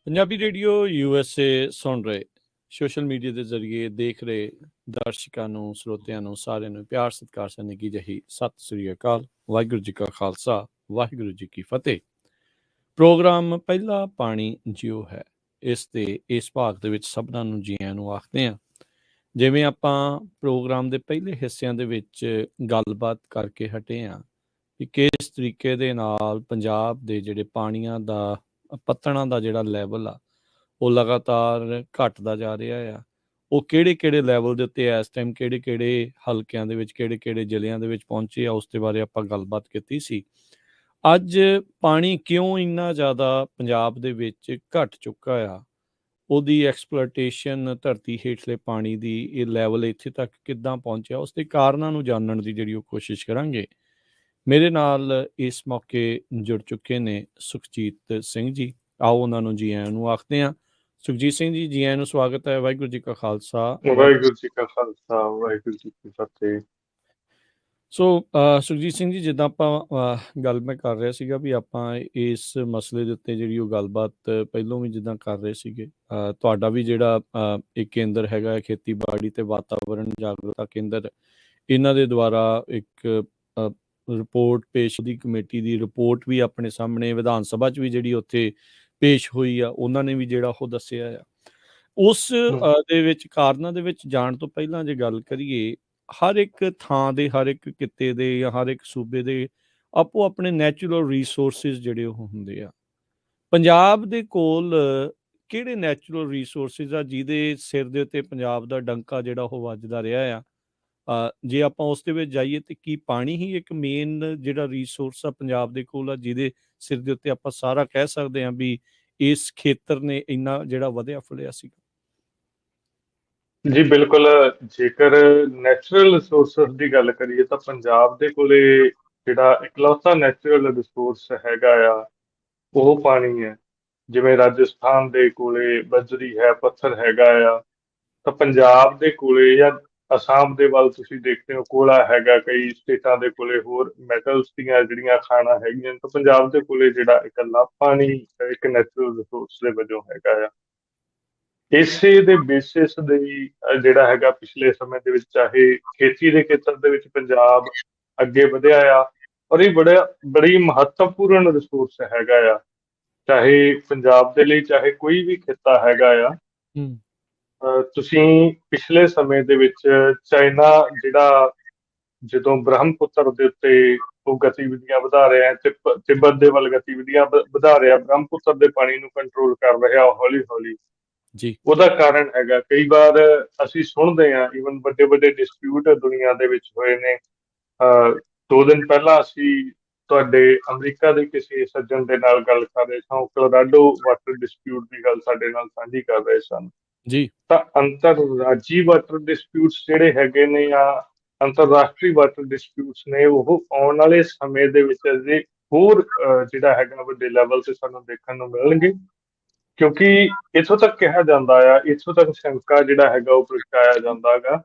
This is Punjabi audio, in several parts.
ਪੰਜਾਬੀ ਰੇਡੀਓ USA ਸੁਣ ਰਹੇ, ਸੋਸ਼ਲ ਮੀਡੀਆ ਦੇ ਜ਼ਰੀਏ ਦੇਖ ਰਹੇ ਦਰਸ਼ਕਾਂ ਨੂੰ, ਸਰੋਤਿਆਂ ਨੂੰ, ਸਾਰਿਆਂ ਨੂੰ ਪਿਆਰ ਸਤਿਕਾਰ ਸਨੇਗੀ ਜਹੀ ਸਤਿ ਸ੍ਰੀ ਅਕਾਲ। ਵਾਹਿਗੁਰੂ ਜੀ ਕਾ ਖਾਲਸਾ, ਵਾਹਿਗੁਰੂ ਜੀ ਕੀ ਫਤਿਹ। ਪ੍ਰੋਗਰਾਮ ਪਹਿਲਾ ਪਾਣੀ ਜਿਉ ਹੈ, ਇਸ ਭਾਗ ਦੇ ਵਿੱਚ ਸਭਨਾਂ ਨੂੰ ਜੀ ਆਇਆਂ ਨੂੰ ਆਖਦੇ ਹਾਂ। ਜਿਵੇਂ ਆਪਾਂ ਪ੍ਰੋਗਰਾਮ ਦੇ ਪਹਿਲੇ ਹਿੱਸਿਆਂ ਦੇ ਵਿੱਚ ਗੱਲਬਾਤ ਕਰਕੇ ਹਟੇ ਹਾਂ ਕਿ ਕਿਸ ਤਰੀਕੇ ਦੇ ਨਾਲ ਪੰਜਾਬ ਦੇ ਜਿਹੜੇ ਪਾਣੀਆਂ ਦਾ ਪੱਤਣਾਂ ਦਾ ਜਿਹੜਾ ਲੈਵਲ ਆ ਉਹ ਲਗਾਤਾਰ ਘਟਦਾ ਜਾ ਰਿਹਾ ਆ। ਉਹ ਕਿਹੜੇ ਲੈਵਲ ਦੇ ਉੱਤੇ ਇਸ ਟਾਈਮ ਕਿਹੜੇ ਹਲਕਿਆਂ ਦੇ ਵਿੱਚ ਕਿਹੜੇ ਜ਼ਿਲ੍ਹਿਆਂ ਦੇ ਵਿੱਚ ਪਹੁੰਚੇ ਆ, ਉਸ ਦੇ ਬਾਰੇ ਆਪਾਂ ਗੱਲਬਾਤ ਕੀਤੀ ਸੀ। ਅੱਜ ਪਾਣੀ ਕਿਉਂ ਇੰਨਾ ਜ਼ਿਆਦਾ ਪੰਜਾਬ ਦੇ ਵਿੱਚ ਘਟ ਚੁੱਕਾ ਆ, ਉਹਦੀ ਐਕਸਪਲੋਟੇਸ਼ਨ, ਧਰਤੀ ਹੇਠਲੇ ਪਾਣੀ ਦੀ ਇਹ ਲੈਵਲ ਇੱਥੇ ਤੱਕ ਕਿੱਦਾਂ ਪਹੁੰਚਿਆ, ਉਸ ਦੇ ਕਾਰਨਾਂ ਨੂੰ ਜਾਣਨ ਦੀ ਜਿਹੜੀ ਉਹ ਕੋਸ਼ਿਸ਼ ਕਰਾਂਗੇ। ਮੇਰੇ ਨਾਲ ਇਸ ਮੌਕੇ ਜੁੜ ਚੁੱਕੇ ਨੇ ਸੁਖਜੀਤ ਸਿੰਘ ਜੀ। ਆਓ ਉਹਨਾਂ ਨੂੰ ਜੀ ਆਇਆਂ ਨੂੰ ਆਖਦੇ ਹਾਂ। ਸੁਖਜੀਤ ਸਿੰਘ ਜੀ, ਜੀ ਆਇਆਂ ਨੂੰ ਸਵਾਗਤ ਹੈ। ਵਾਹਿਗੁਰੂ ਜੀ ਕਾ ਖਾਲਸਾ, ਵਾਹਿਗੁਰੂ ਜੀ ਕਾ ਖਾਲਸਾ, ਵਾਹਿਗੁਰੂ ਜੀ ਕੀ ਫਤਿਹ। ਸੋ ਸੁਖਜੀਤ ਸਿੰਘ ਜੀ, ਜਿੱਦਾਂ ਆਪਾਂ ਗੱਲ ਮੈਂ ਕਰ ਰਿਹਾ ਸੀਗਾ ਵੀ ਆਪਾਂ ਇਸ ਮਸਲੇ ਦੇ ਉੱਤੇ ਜਿਹੜੀ ਉਹ ਗੱਲਬਾਤ ਪਹਿਲੋਂ ਵੀ ਜਿੱਦਾਂ ਕਰ ਰਹੇ ਸੀਗੇ, ਤੁਹਾਡਾ ਵੀ ਜਿਹੜਾ ਇੱਕ ਕੇਂਦਰ ਹੈਗਾ ਖੇਤੀਬਾੜੀ ਤੇ ਵਾਤਾਵਰਣ ਜਾਗਰੂਕਤਾ ਕੇਂਦਰ, ਇਹਨਾਂ ਦੇ ਦੁਆਰਾ ਇੱਕ ਰਿਪੋਰਟ ਪੇਸ਼ ਦੀ ਕਮੇਟੀ ਦੀ ਰਿਪੋਰਟ ਵੀ ਆਪਣੇ ਸਾਹਮਣੇ ਵਿਧਾਨ ਸਭਾ 'ਚ ਵੀ ਜਿਹੜੀ ਉੱਥੇ ਪੇਸ਼ ਹੋਈ ਆ, ਉਹਨਾਂ ਨੇ ਵੀ ਜਿਹੜਾ ਉਹ ਦੱਸਿਆ ਆ। ਉਸ ਦੇ ਵਿੱਚ ਕਾਰਨਾਂ ਦੇ ਵਿੱਚ ਜਾਣ ਤੋਂ ਪਹਿਲਾਂ ਜੇ ਗੱਲ ਕਰੀਏ, ਹਰ ਇੱਕ ਥਾਂ ਦੇ, ਹਰ ਇੱਕ ਕਿੱਤੇ ਦੇ ਜਾਂ ਹਰ ਇੱਕ ਸੂਬੇ ਦੇ ਆਪੋ ਆਪਣੇ ਨੈਚੁਰਲ ਰਿਸੋਰਸਿਸ ਜਿਹੜੇ ਉਹ ਹੁੰਦੇ ਆ। ਪੰਜਾਬ ਦੇ ਕੋਲ ਕਿਹੜੇ ਨੈਚੁਰਲ ਰਿਸੋਰਸਿਸ ਆ ਜਿਹਦੇ ਸਿਰ ਦੇ ਉੱਤੇ ਪੰਜਾਬ ਦਾ ਡੰਕਾ ਜਿਹੜਾ ਉਹ ਵੱਜਦਾ ਰਿਹਾ ਆ? ਜੇ ਆਪਾਂ ਉਸ ਦੇ ਵਿੱਚ ਜਾਈਏ ਤੇ ਕੀ ਪਾਣੀ ਹੀ ਇੱਕ ਮੇਨ ਜਿਹੜਾ ਰਿਸੋਰਸ ਆ ਪੰਜਾਬ ਦੇ ਕੋਲ ਆ, ਜਿਹਦੇ ਸਿਰ ਦੇ ਉੱਤੇ ਆਪਾਂ ਸਾਰਾ ਕਹਿ ਸਕਦੇ ਹਾਂ ਵੀ ਇਸ ਖੇਤਰ ਨੇ ਇੰਨਾ ਜਿਹੜਾ ਵਧਿਆ ਫੁੱਲਿਆ ਸੀ? ਜੀ ਬਿਲਕੁਲ, ਜੇਕਰ ਨੈਚੁਰਲ ਰਿਸੋਰਸਸ ਦੀ ਗੱਲ ਕਰੀਏ ਤਾਂ ਪੰਜਾਬ ਦੇ ਕੋਲੇ ਜਿਹੜਾ ਇਕਲੌਤਾ ਨੈਚੁਰਲ ਰਿਸੋਰਸ ਹੈਗਾ ਆ ਉਹ ਪਾਣੀ ਹੈ। ਜਿਵੇਂ ਰਾਜਸਥਾਨ ਦੇ ਕੋਲੇ ਬਜਰੀ ਹੈ, ਪੱਥਰ ਹੈਗਾ ਆ, ਤਾਂ ਪੰਜਾਬ ਦੇ ਕੋਲੇ ਜਾਂ ਅਸਾਮ ਦੇ ਵੱਲ ਤੁਸੀਂ ਦੇਖਦੇ ਹੋ ਕੋਲਾ ਹੈਗਾ, ਕਈ ਸਟੇਟਾਂ ਦੇ ਕੋਲੇ ਹੋਰ ਮੈਟਲਸ ਦੀਆਂ ਜਿਹੜੀਆਂ ਖਾਣਾਂ ਹੈਗੀਆਂ, ਤਾਂ ਪੰਜਾਬ ਦੇ ਕੋਲੇ ਜਿਹੜਾ ਇਕੱਲਾ ਪਾਣੀ ਇੱਕ ਨੈਚੁਰਲ ਰਿਸੋਰਸ ਦੇ ਵਜੋਂ ਹੈਗਾ ਆ। ਇਸੇ ਦੇ ਬੇਸਿਸ ਦੇ ਜਿਹੜਾ ਹੈਗਾ ਪਿਛਲੇ ਸਮੇਂ ਦੇ ਵਿੱਚ, ਚਾਹੇ ਖੇਤੀ ਦੇ ਖੇਤਰ ਦੇ ਵਿੱਚ ਪੰਜਾਬ ਅੱਗੇ ਵਧਿਆ ਆ, ਔਰ ਇਹ ਬੜੀ ਮਹੱਤਵਪੂਰਨ ਰਿਸੋਰਸ ਹੈਗਾ ਆ, ਚਾਹੇ ਪੰਜਾਬ ਦੇ ਲਈ ਚਾਹੇ ਕੋਈ ਵੀ ਖਿੱਤਾ ਹੈਗਾ ਆ। ਤੁਸੀਂ ਪਿਛਲੇ ਸਮੇਂ ਦੇ ਵਿੱਚ ਚਾਈਨਾ ਜਿਹੜਾ ਜਦੋਂ ਬ੍ਰਹਮਪੁੱਤਰ ਦੇ ਉੱਤੇ ਉਹ ਗਤੀਵਿਧੀਆਂ ਵਧਾ ਰਿਹਾ, ਤਿੱਬਤ ਦੇ ਵੱਲ ਗਤੀਵਿਧੀਆਂ ਵਧਾ ਰਿਹਾ, ਬ੍ਰਹਮਪੁੱਤਰ ਦੇ ਪਾਣੀ ਨੂੰ ਕੰਟਰੋਲ ਕਰ ਰਿਹਾ ਹੌਲੀ ਹੌਲੀ, ਜੀ ਉਹਦਾ ਕਾਰਨ ਹੈਗਾ ਕਈ ਵਾਰ ਅਸੀਂ ਸੁਣਦੇ ਹਾਂ, ਈਵਨ ਵੱਡੇ ਡਿਸਪਿਊਟ ਦੁਨੀਆ ਦੇ ਵਿੱਚ ਹੋਏ ਨੇ। 2 ਦਿਨ ਪਹਿਲਾਂ ਅਸੀਂ ਤੁਹਾਡੇ ਅਮਰੀਕਾ ਦੇ ਕਿਸੇ ਸੱਜਣ ਦੇ ਨਾਲ ਗੱਲ ਕਰ ਰਹੇ ਸਾਂ, ਉਹ ਕੋਲੋਰਾਡੋ ਵਾਟਰ ਡਿਸਪਿਊਟ ਦੀ ਗੱਲ ਸਾਡੇ ਨਾਲ ਸਾਂਝੀ ਕਰ ਰਹੇ ਸਨ। ਜੀ ਤਾਂ ਅੰਤਰਰਾਜੀ ਵਾਟਰ ਡਿਸਪਿਊਟਸ ਜਿਹੜੇ ਹੈਗੇ ਨੇ ਜਾਂ ਅੰਤਰਰਾਸ਼ਟਰੀ ਵਾਟਰ ਡਿਸਪਿਊਟਸ ਨੇ, ਉਹ ਆਉਣ ਵਾਲੇ ਸਮੇਂ ਦੇ ਵਿੱਚ ਅਜੇ ਹੋਰ ਜਿਹੜਾ ਹੈਗਾ ਵੱਡੇ ਲੈਵਲ ਤੇ ਸਾਨੂੰ ਦੇਖਣ ਨੂੰ ਮਿਲਣਗੇ, ਕਿਉਂਕਿ ਇੱਥੋਂ ਤੱਕ ਕਿਹਾ ਜਾਂਦਾ ਆ, ਇੱਥੋਂ ਤੱਕ ਸ਼ੰਕਾ ਜਿਹੜਾ ਹੈਗਾ ਉਹ ਪ੍ਰਗਟਾਇਆ ਜਾਂਦਾ ਹੈਗਾ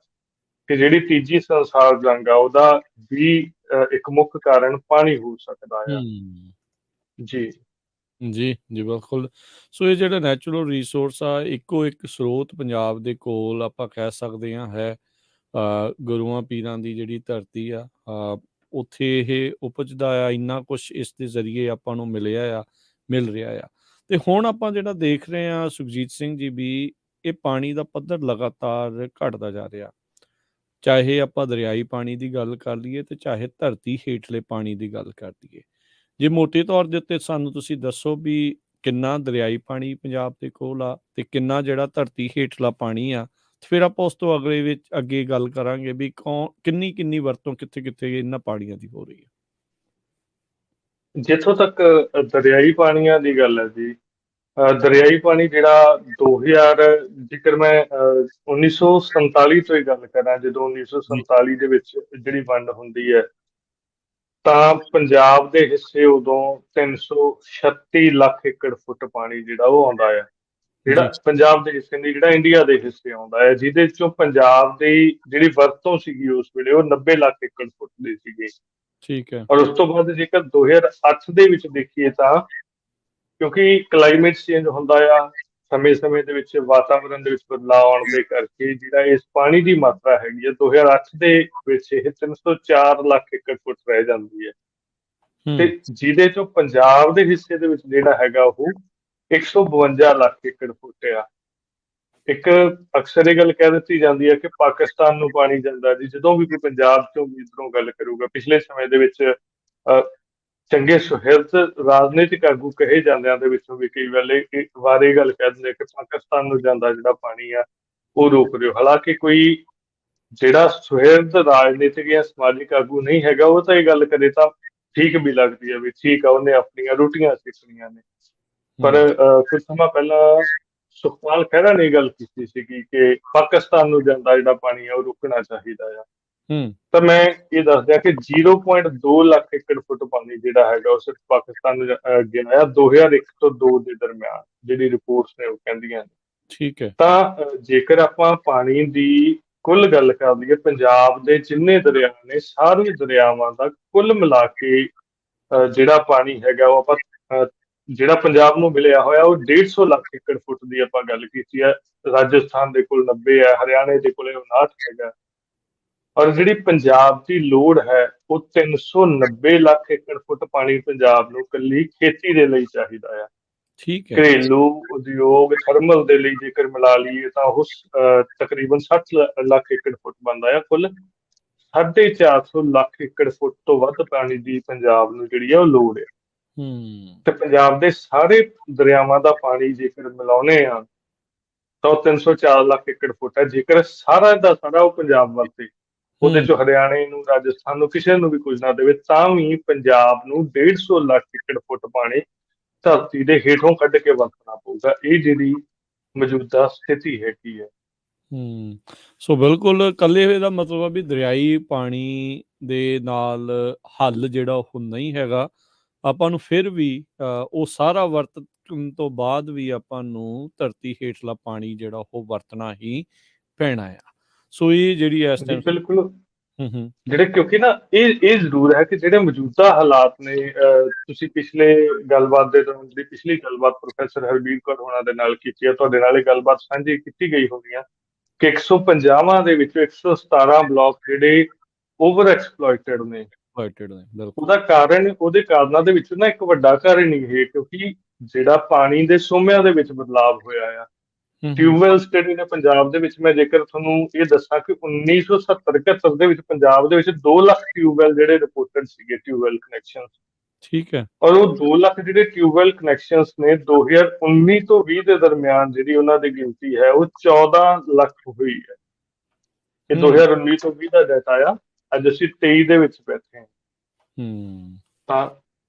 ਕਿ ਜਿਹੜੀ ਤੀਜੀ ਸੰਸਾਰ ਜੰਗ ਆ ਉਹਦਾ ਵੀ ਇੱਕ ਮੁੱਖ ਕਾਰਨ ਪਾਣੀ ਹੋ ਸਕਦਾ ਆ। ਜੀ ਜੀ ਜੀ ਬਿਲਕੁਲ। ਸੋ ਇਹ ਜਿਹੜਾ ਨੈਚੁਰਲ ਰਿਸੋਰਸ ਆ, ਇੱਕੋ ਇੱਕ ਸਰੋਤ ਪੰਜਾਬ ਦੇ ਕੋਲ ਆਪਾਂ ਕਹਿ ਸਕਦੇ ਹਾਂ ਹੈ। ਗੁਰੂਆਂ ਪੀਰਾਂ ਦੀ ਜਿਹੜੀ ਧਰਤੀ ਆ, ਉੱਥੇ ਇਹ ਉਪਜਦਾ ਆ, ਇੰਨਾ ਕੁਛ ਇਸ ਦੇ ਜ਼ਰੀਏ ਆਪਾਂ ਨੂੰ ਮਿਲ ਰਿਹਾ ਆ। ਤੇ ਹੁਣ ਆਪਾਂ ਜਿਹੜਾ ਦੇਖ ਰਹੇ ਹਾਂ ਸੁਖਜੀਤ ਸਿੰਘ ਜੀ ਵੀ, ਇਹ ਪਾਣੀ ਦਾ ਪੱਧਰ ਲਗਾਤਾਰ ਘਟਦਾ ਜਾ ਰਿਹਾ, ਚਾਹੇ ਆਪਾਂ ਦਰਿਆਈ ਪਾਣੀ ਦੀ ਗੱਲ ਕਰ ਲਈਏ ਤੇ ਚਾਹੇ ਧਰਤੀ ਹੇਠਲੇ ਪਾਣੀ ਦੀ ਗੱਲ ਕਰ ਲਈਏ। ਜੇ ਮੋਟੇ ਤੌਰ ਦੇ ਉੱਤੇ ਸਾਨੂੰ ਤੁਸੀਂ ਦੱਸੋ ਵੀ ਕਿੰਨਾ ਦਰਿਆਈ ਪਾਣੀ ਪੰਜਾਬ ਦੇ ਕੋਲ ਆ ਤੇ ਕਿੰਨਾ ਜਿਹੜਾ ਧਰਤੀ ਹੇਠਲਾ ਪਾਣੀ ਆ, ਫਿਰ ਆਪਾਂ ਉਸ ਤੋਂ ਅੱਗੇ ਗੱਲ ਕਰਾਂਗੇ ਵੀ ਕਿੰਨੀ ਵਰਤੋਂ ਕਿੱਥੇ ਇਹਨਾਂ ਪਾਣੀਆਂ ਦੀ ਹੋ ਰਹੀ ਹੈ। ਜਿੱਥੋਂ ਤੱਕ ਦਰਿਆਈ ਪਾਣੀਆਂ ਦੀ ਗੱਲ ਹੈ ਜੀ, ਦਰਿਆਈ ਪਾਣੀ ਜਿਹੜਾ 2000, ਜੇਕਰ ਮੈਂ 1947 ਤੋਂ ਹੀ ਗੱਲ ਕਰਾਂ, ਜਦੋਂ 1947 ਦੇ ਵਿੱਚ ਜਿਹੜੀ ਵੰਡ ਹੁੰਦੀ ਹੈ ਤਾਂ ਪੰਜਾਬ ਦੇ ਹਿੱਸੇ ਉਦੋਂ 336 ਲੱਖ ਏਕੜ ਫੁੱਟ ਪਾਣੀ ਜਿਹੜਾ ਉਹ ਆਉਂਦਾ ਆ, ਜਿਹੜਾ ਪੰਜਾਬ ਦੇ ਹਿੱਸੇ ਨਹੀਂ, ਜਿਹੜਾ ਇੰਡੀਆ ਦੇ ਹਿੱਸੇ ਆਉਂਦਾ ਹੈ, ਜਿਹਦੇ ਚੋਂ ਪੰਜਾਬ ਦੀ ਜਿਹੜੀ ਵਰਤੋਂ ਸੀਗੀ ਉਸ ਵੇਲੇ ਉਹ 90 ਲੱਖ ਏਕੜ ਫੁੱਟ ਦੀ ਸੀਗੀ। ਠੀਕ ਹੈ। ਔਰ ਉਸ ਤੋਂ ਬਾਅਦ ਜੇਕਰ 2008 ਦੇ ਵਿੱਚ ਦੇਖੀਏ ਤਾਂ ਕਿਉਂਕਿ ਕਲਾਈਮੇਟ ਚੇਂਜ ਹੁੰਦਾ ਆ, ਸਮੇਂ-ਸਮੇਂ ਦੇ ਵਿੱਚ ਵਾਤਾਵਰਣ ਦੇ ਵਿੱਚ ਬਦਲਾਅ ਆਉਣ ਦੇ ਕਰਕੇ ਜਿਹੜਾ ਇਸ ਪਾਣੀ ਦੀ ਮਾਤਰਾ ਹੈਗੀ ਆ 2008 ਦੇ ਵਿੱਚ ਇਹ 304 ਲੱਖ ਏਕੜ ਫੁੱਟ ਰਹਿ ਜਾਂਦੀ ਹੈ, ਤੇ ਹੂੰ ਜਿਹਦੇ ਚੋਂ ਪੰਜਾਬ ਦੇ ਹਿੱਸੇ ਦੇ ਵਿੱਚ ਜਿਹੜਾ ਹੈਗਾ ਉਹ 152 ਲੱਖ ਏਕੜ ਫੁੱਟ ਆ। ਇੱਕ ਅਕਸਰ ਇਹ ਗੱਲ ਕਹਿ ਦਿੱਤੀ ਜਾਂਦੀ ਹੈ ਕਿ ਪਾਕਿਸਤਾਨ ਨੂੰ ਪਾਣੀ ਜਾਂਦਾ ਜੀ, ਜਦੋਂ ਵੀ ਕੋਈ ਪੰਜਾਬ ਚੋਂ ਇੱਧਰੋਂ ਗੱਲ ਕਰੂਗਾ। ਪਿਛਲੇ ਸਮੇਂ ਦੇ ਵਿੱਚ ਚੰਗੇ ਸੁਹਿਰਦ ਰਾਜਨੀਤਿਕ ਆਗੂ ਕਹੇ ਜਾਂਦਿਆਂ ਦੇ ਵਿੱਚੋਂ ਵੀ ਕਈ ਵਾਰ ਇਹ ਗੱਲ ਕਹਿ ਦਿੰਦੇ ਕਿ ਪਾਕਿਸਤਾਨ ਨੂੰ ਜਾਂਦਾ ਜਿਹੜਾ ਪਾਣੀ ਆ ਉਹ ਰੋਕ ਦਿਓ। ਹਾਲਾਂਕਿ ਕੋਈ ਜਿਹੜਾ ਸੁਹਿਰਦ ਰਾਜਨੀਤਿਕ ਜਾਂ ਸਮਾਜਿਕ ਆਗੂ ਨਹੀਂ ਹੈਗਾ ਉਹ ਤਾਂ ਇਹ ਗੱਲ ਕਰੇ ਤਾਂ ਠੀਕ ਵੀ ਲੱਗਦੀ ਹੈ ਵੀ ਠੀਕ ਆ, ਉਹਨੇ ਆਪਣੀਆਂ ਰੋਟੀਆਂ ਸਿੱਖਣੀਆਂ ਨੇ। ਪਰ ਕੁਝ ਸਮਾਂ ਪਹਿਲਾਂ ਸੁਖਪਾਲ ਖਹਿਰਾ ਨੇ ਇਹ ਗੱਲ ਕੀਤੀ ਸੀਗੀ ਕਿ ਪਾਕਿਸਤਾਨ ਨੂੰ ਜਾਂਦਾ ਜਿਹੜਾ ਪਾਣੀ ਆ ਉਹ ਰੁਕਣਾ ਚਾਹੀਦਾ ਆ। ਹੂੰ ਤਾਂ ਮੈਂ ਇਹ ਦੱਸ ਦਿਆਂ ਕਿ 0.2 ਲੱਖ ਏਕੜ ਫੁੱਟ ਪਾਣੀ ਜਿਹੜਾ ਹੈਗਾ ਉਹ ਸਿਰਫ ਪਾਕਿਸਤਾਨ ਨੂੰ ਗਿਆ ਆ 2001 ਤੋਂ 2 ਦੇ ਦਰਮਿਆਨ, ਜਿਹੜੀ ਰਿਪੋਰਟਸ ਨੇ ਉਹ ਕਹਿੰਦੀਆਂ ਨੇ। ਠੀਕ ਹੈ। ਤਾਂ ਜੇਕਰ ਆਪਾਂ ਪਾਣੀ ਦੀ ਕੁੱਲ ਗੱਲ ਕਰ ਲਈਏ, ਪੰਜਾਬ ਦੇ ਜਿੰਨੇ ਦਰਿਆ ਨੇ ਸਾਰੇ ਦਰਿਆਵਾਂ ਦਾ ਕੁੱਲ ਮਿਲਾ ਕੇ ਜਿਹੜਾ ਪਾਣੀ ਹੈਗਾ ਉਹ ਆਪਾਂ ਜਿਹੜਾ ਪੰਜਾਬ ਨੂੰ ਮਿਲਿਆ ਹੋਇਆ ਉਹ 150 ਲੱਖ ਏਕੜ ਫੁੱਟ ਦੀ ਆਪਾਂ ਗੱਲ ਕੀਤੀ ਹੈ। ਰਾਜਸਥਾਨ ਦੇ ਕੋਲ 90 ਹੈ, ਹਰਿਆਣੇ ਦੇ ਕੋਲੇ 59 ਹੈਗਾ, ਔਰ ਜਿਹੜੀ ਪੰਜਾਬ ਦੀ ਲੋੜ ਹੈ ਉਹ 390 ਲੱਖ ਏਕੜ ਫੁੱਟ ਪਾਣੀ ਪੰਜਾਬ ਨੂੰ ਇਕੱਲੀ ਖੇਤੀ ਦੇ ਲਈ ਚਾਹੀਦਾ ਆ। ਠੀਕ ਹੈ। ਘਰੇਲੂ ਉਦਯੋਗ ਥਰਮਲ ਦੇ ਲਈ ਜੇਕਰ ਮਿਲਾ ਲਈਏ ਤਾਂ ਉਹ ਤਕਰੀਬਨ 60 ਲੱਖ ਏਕੜ ਫੁੱਟ ਬਣਦਾ ਆ। ਕੁੱਲ 450 ਲੱਖ ਏਕੜ ਫੁੱਟ ਤੋਂ ਵੱਧ ਪਾਣੀ ਦੀ ਪੰਜਾਬ ਨੂੰ ਜਿਹੜੀ ਆ ਉਹ ਲੋੜ ਹੈ। ਤੇ ਪੰਜਾਬ ਦੇ ਸਾਰੇ ਦਰਿਆਵਾਂ ਦਾ ਪਾਣੀ ਜੇਕਰ ਮਿਲਾਉਣੇ ਆ ਤਾਂ ਉਹ 304 ਲੱਖ ਏਕੜ ਫੁੱਟ ਹੈ। ਜੇਕਰ ਸਾਰਾ ਦਾ ਸਾਰਾ ਉਹ ਪੰਜਾਬ ਵਰਤੇ, ਉਹਦੇ ਚੋਂ ਹਰਿਆਣੇ ਨੂੰ, ਰਾਜਸਥਾਨ ਨੂੰ, ਕਿਸੇ ਨੂੰ ਵੀ ਕੁਝ ਨਾ ਦੇਵੇ, ਤਾਂ ਵੀ ਪੰਜਾਬ ਨੂੰ 150 ਲੱਖ ਏਕੜ ਫੁੱਟ ਪਾਣੀ ਧਰਤੀ ਦੇ ਹੇਠੋਂ ਕੱਢ ਕੇ ਵਰਤਣਾ ਪਊਗਾ। ਇਹ ਜਿਹੜੀ ਮੌਜੂਦਾ ਸਥਿਤੀ ਹੈਗੀ ਹੈ। ਸੋ ਬਿਲਕੁਲ ਇਕੱਲੇ ਇਹਦਾ ਮਤਲਬ ਆ ਵੀ ਦਰਿਆਈ ਪਾਣੀ ਦੇ ਨਾਲ ਹੱਲ ਜਿਹੜਾ ਉਹ ਨਹੀਂ ਹੈਗਾ। ਆਪਾਂ ਨੂੰ ਫਿਰ ਵੀ ਉਹ ਸਾਰਾ ਵਰਤਣ ਤੋਂ ਬਾਅਦ ਵੀ ਆਪਾਂ ਨੂੰ ਧਰਤੀ ਹੇਠਲਾ ਪਾਣੀ ਜਿਹੜਾ ਉਹ ਵਰਤਣਾ ਹੀ ਪੈਣਾ ਆ। ਸੋ ਇਹ ਜਿਹੜੀ ਇਸ ਟਾਈਮ ਬਿਲਕੁਲ ਜਿਹੜੇ, ਕਿਉਂਕਿ ਨਾ ਇਹ ਜ਼ਰੂਰ ਹੈ ਕਿ ਜਿਹੜੇ ਮੌਜੂਦਾ ਹਾਲਾਤ ਨੇ, ਤੁਸੀਂ ਪਿਛਲੇ ਗੱਲਬਾਤ ਦੇ ਦੌਰਾਨ ਜਿਹੜੀ ਪਿਛਲੀ ਗੱਲਬਾਤ ਪ੍ਰੋਫੈਸਰ ਹਰਬੀਰ ਕੌਰ ਹੋਣਾ ਦੇ ਨਾਲ ਕੀਤੀ ਹੈ, ਤੁਹਾਡੇ ਨਾਲ ਇਹ ਗੱਲਬਾਤ ਸਾਂਝੀ ਕੀਤੀ ਗਈ ਹੋਣੀ ਆ ਕਿ 150 ਦੇ ਵਿੱਚੋਂ 117 ਬਲਾਕ ਜਿਹੜੇ ਓਵਰ ਐਕਸਪਲੋਇਟਡ ਨੇ। ਉਹਦੇ ਕਾਰਨਾਂ ਦੇ ਵਿੱਚੋਂ ਨਾ ਇੱਕ ਵੱਡਾ ਕਾਰਨ ਇਹ ਹੈ ਕਿਉਂਕਿ ਜਿਹੜਾ ਪਾਣੀ ਦੇ ਸੋਮਿਆਂ ਦੇ ਵਿੱਚ ਬਦਲਾਵ ਹੋਇਆ ਆ। ਟਿਊਬਵੈਲਸ ਜਿਹੜੇ ਨੇ ਪੰਜਾਬ ਦੇ ਵਿੱਚ, ਮੈਂ ਜੇਕਰ ਤੁਹਾਨੂੰ ਇਹ ਦੱਸਾਂ ਕਿ 1970-71 ਦੇ ਵਿੱਚ ਪੰਜਾਬ ਦੇ ਵਿੱਚ 2 ਲੱਖ ਟਿਊਬਵੈਲ ਜਿਹੜੇ ਰਿਪੋਰਟਡ ਸੀਗੇ, ਟਿਊਬਵੈਲ ਕਨੈਕਸ਼ਨ। ਠੀਕ ਹੈ। ਔਰ ਉਹ 2 ਲੱਖ ਜਿਹੜੇ ਟਿਊਬਵੈਲ ਕਨੈਕਸ਼ਨਸ ਨੇ 2019 ਤੋਂ 20 ਦੇ ਦਰਮਿਆਨ ਜਿਹੜੀ ਉਹਨਾਂ ਦੀ ਗਿਣਤੀ ਹੈ ਉਹ 14 ਲੱਖ ਹੋਈ ਹੈ। ਇਹ 2019 ਤੋਂ 20 ਦਾ ਡਾਟਾ ਆ। ਅੱਜ ਅਸੀਂ 23 ਦੇ ਵਿੱਚ ਬੈਠੇ ਹਾਂ। ਤਾਂ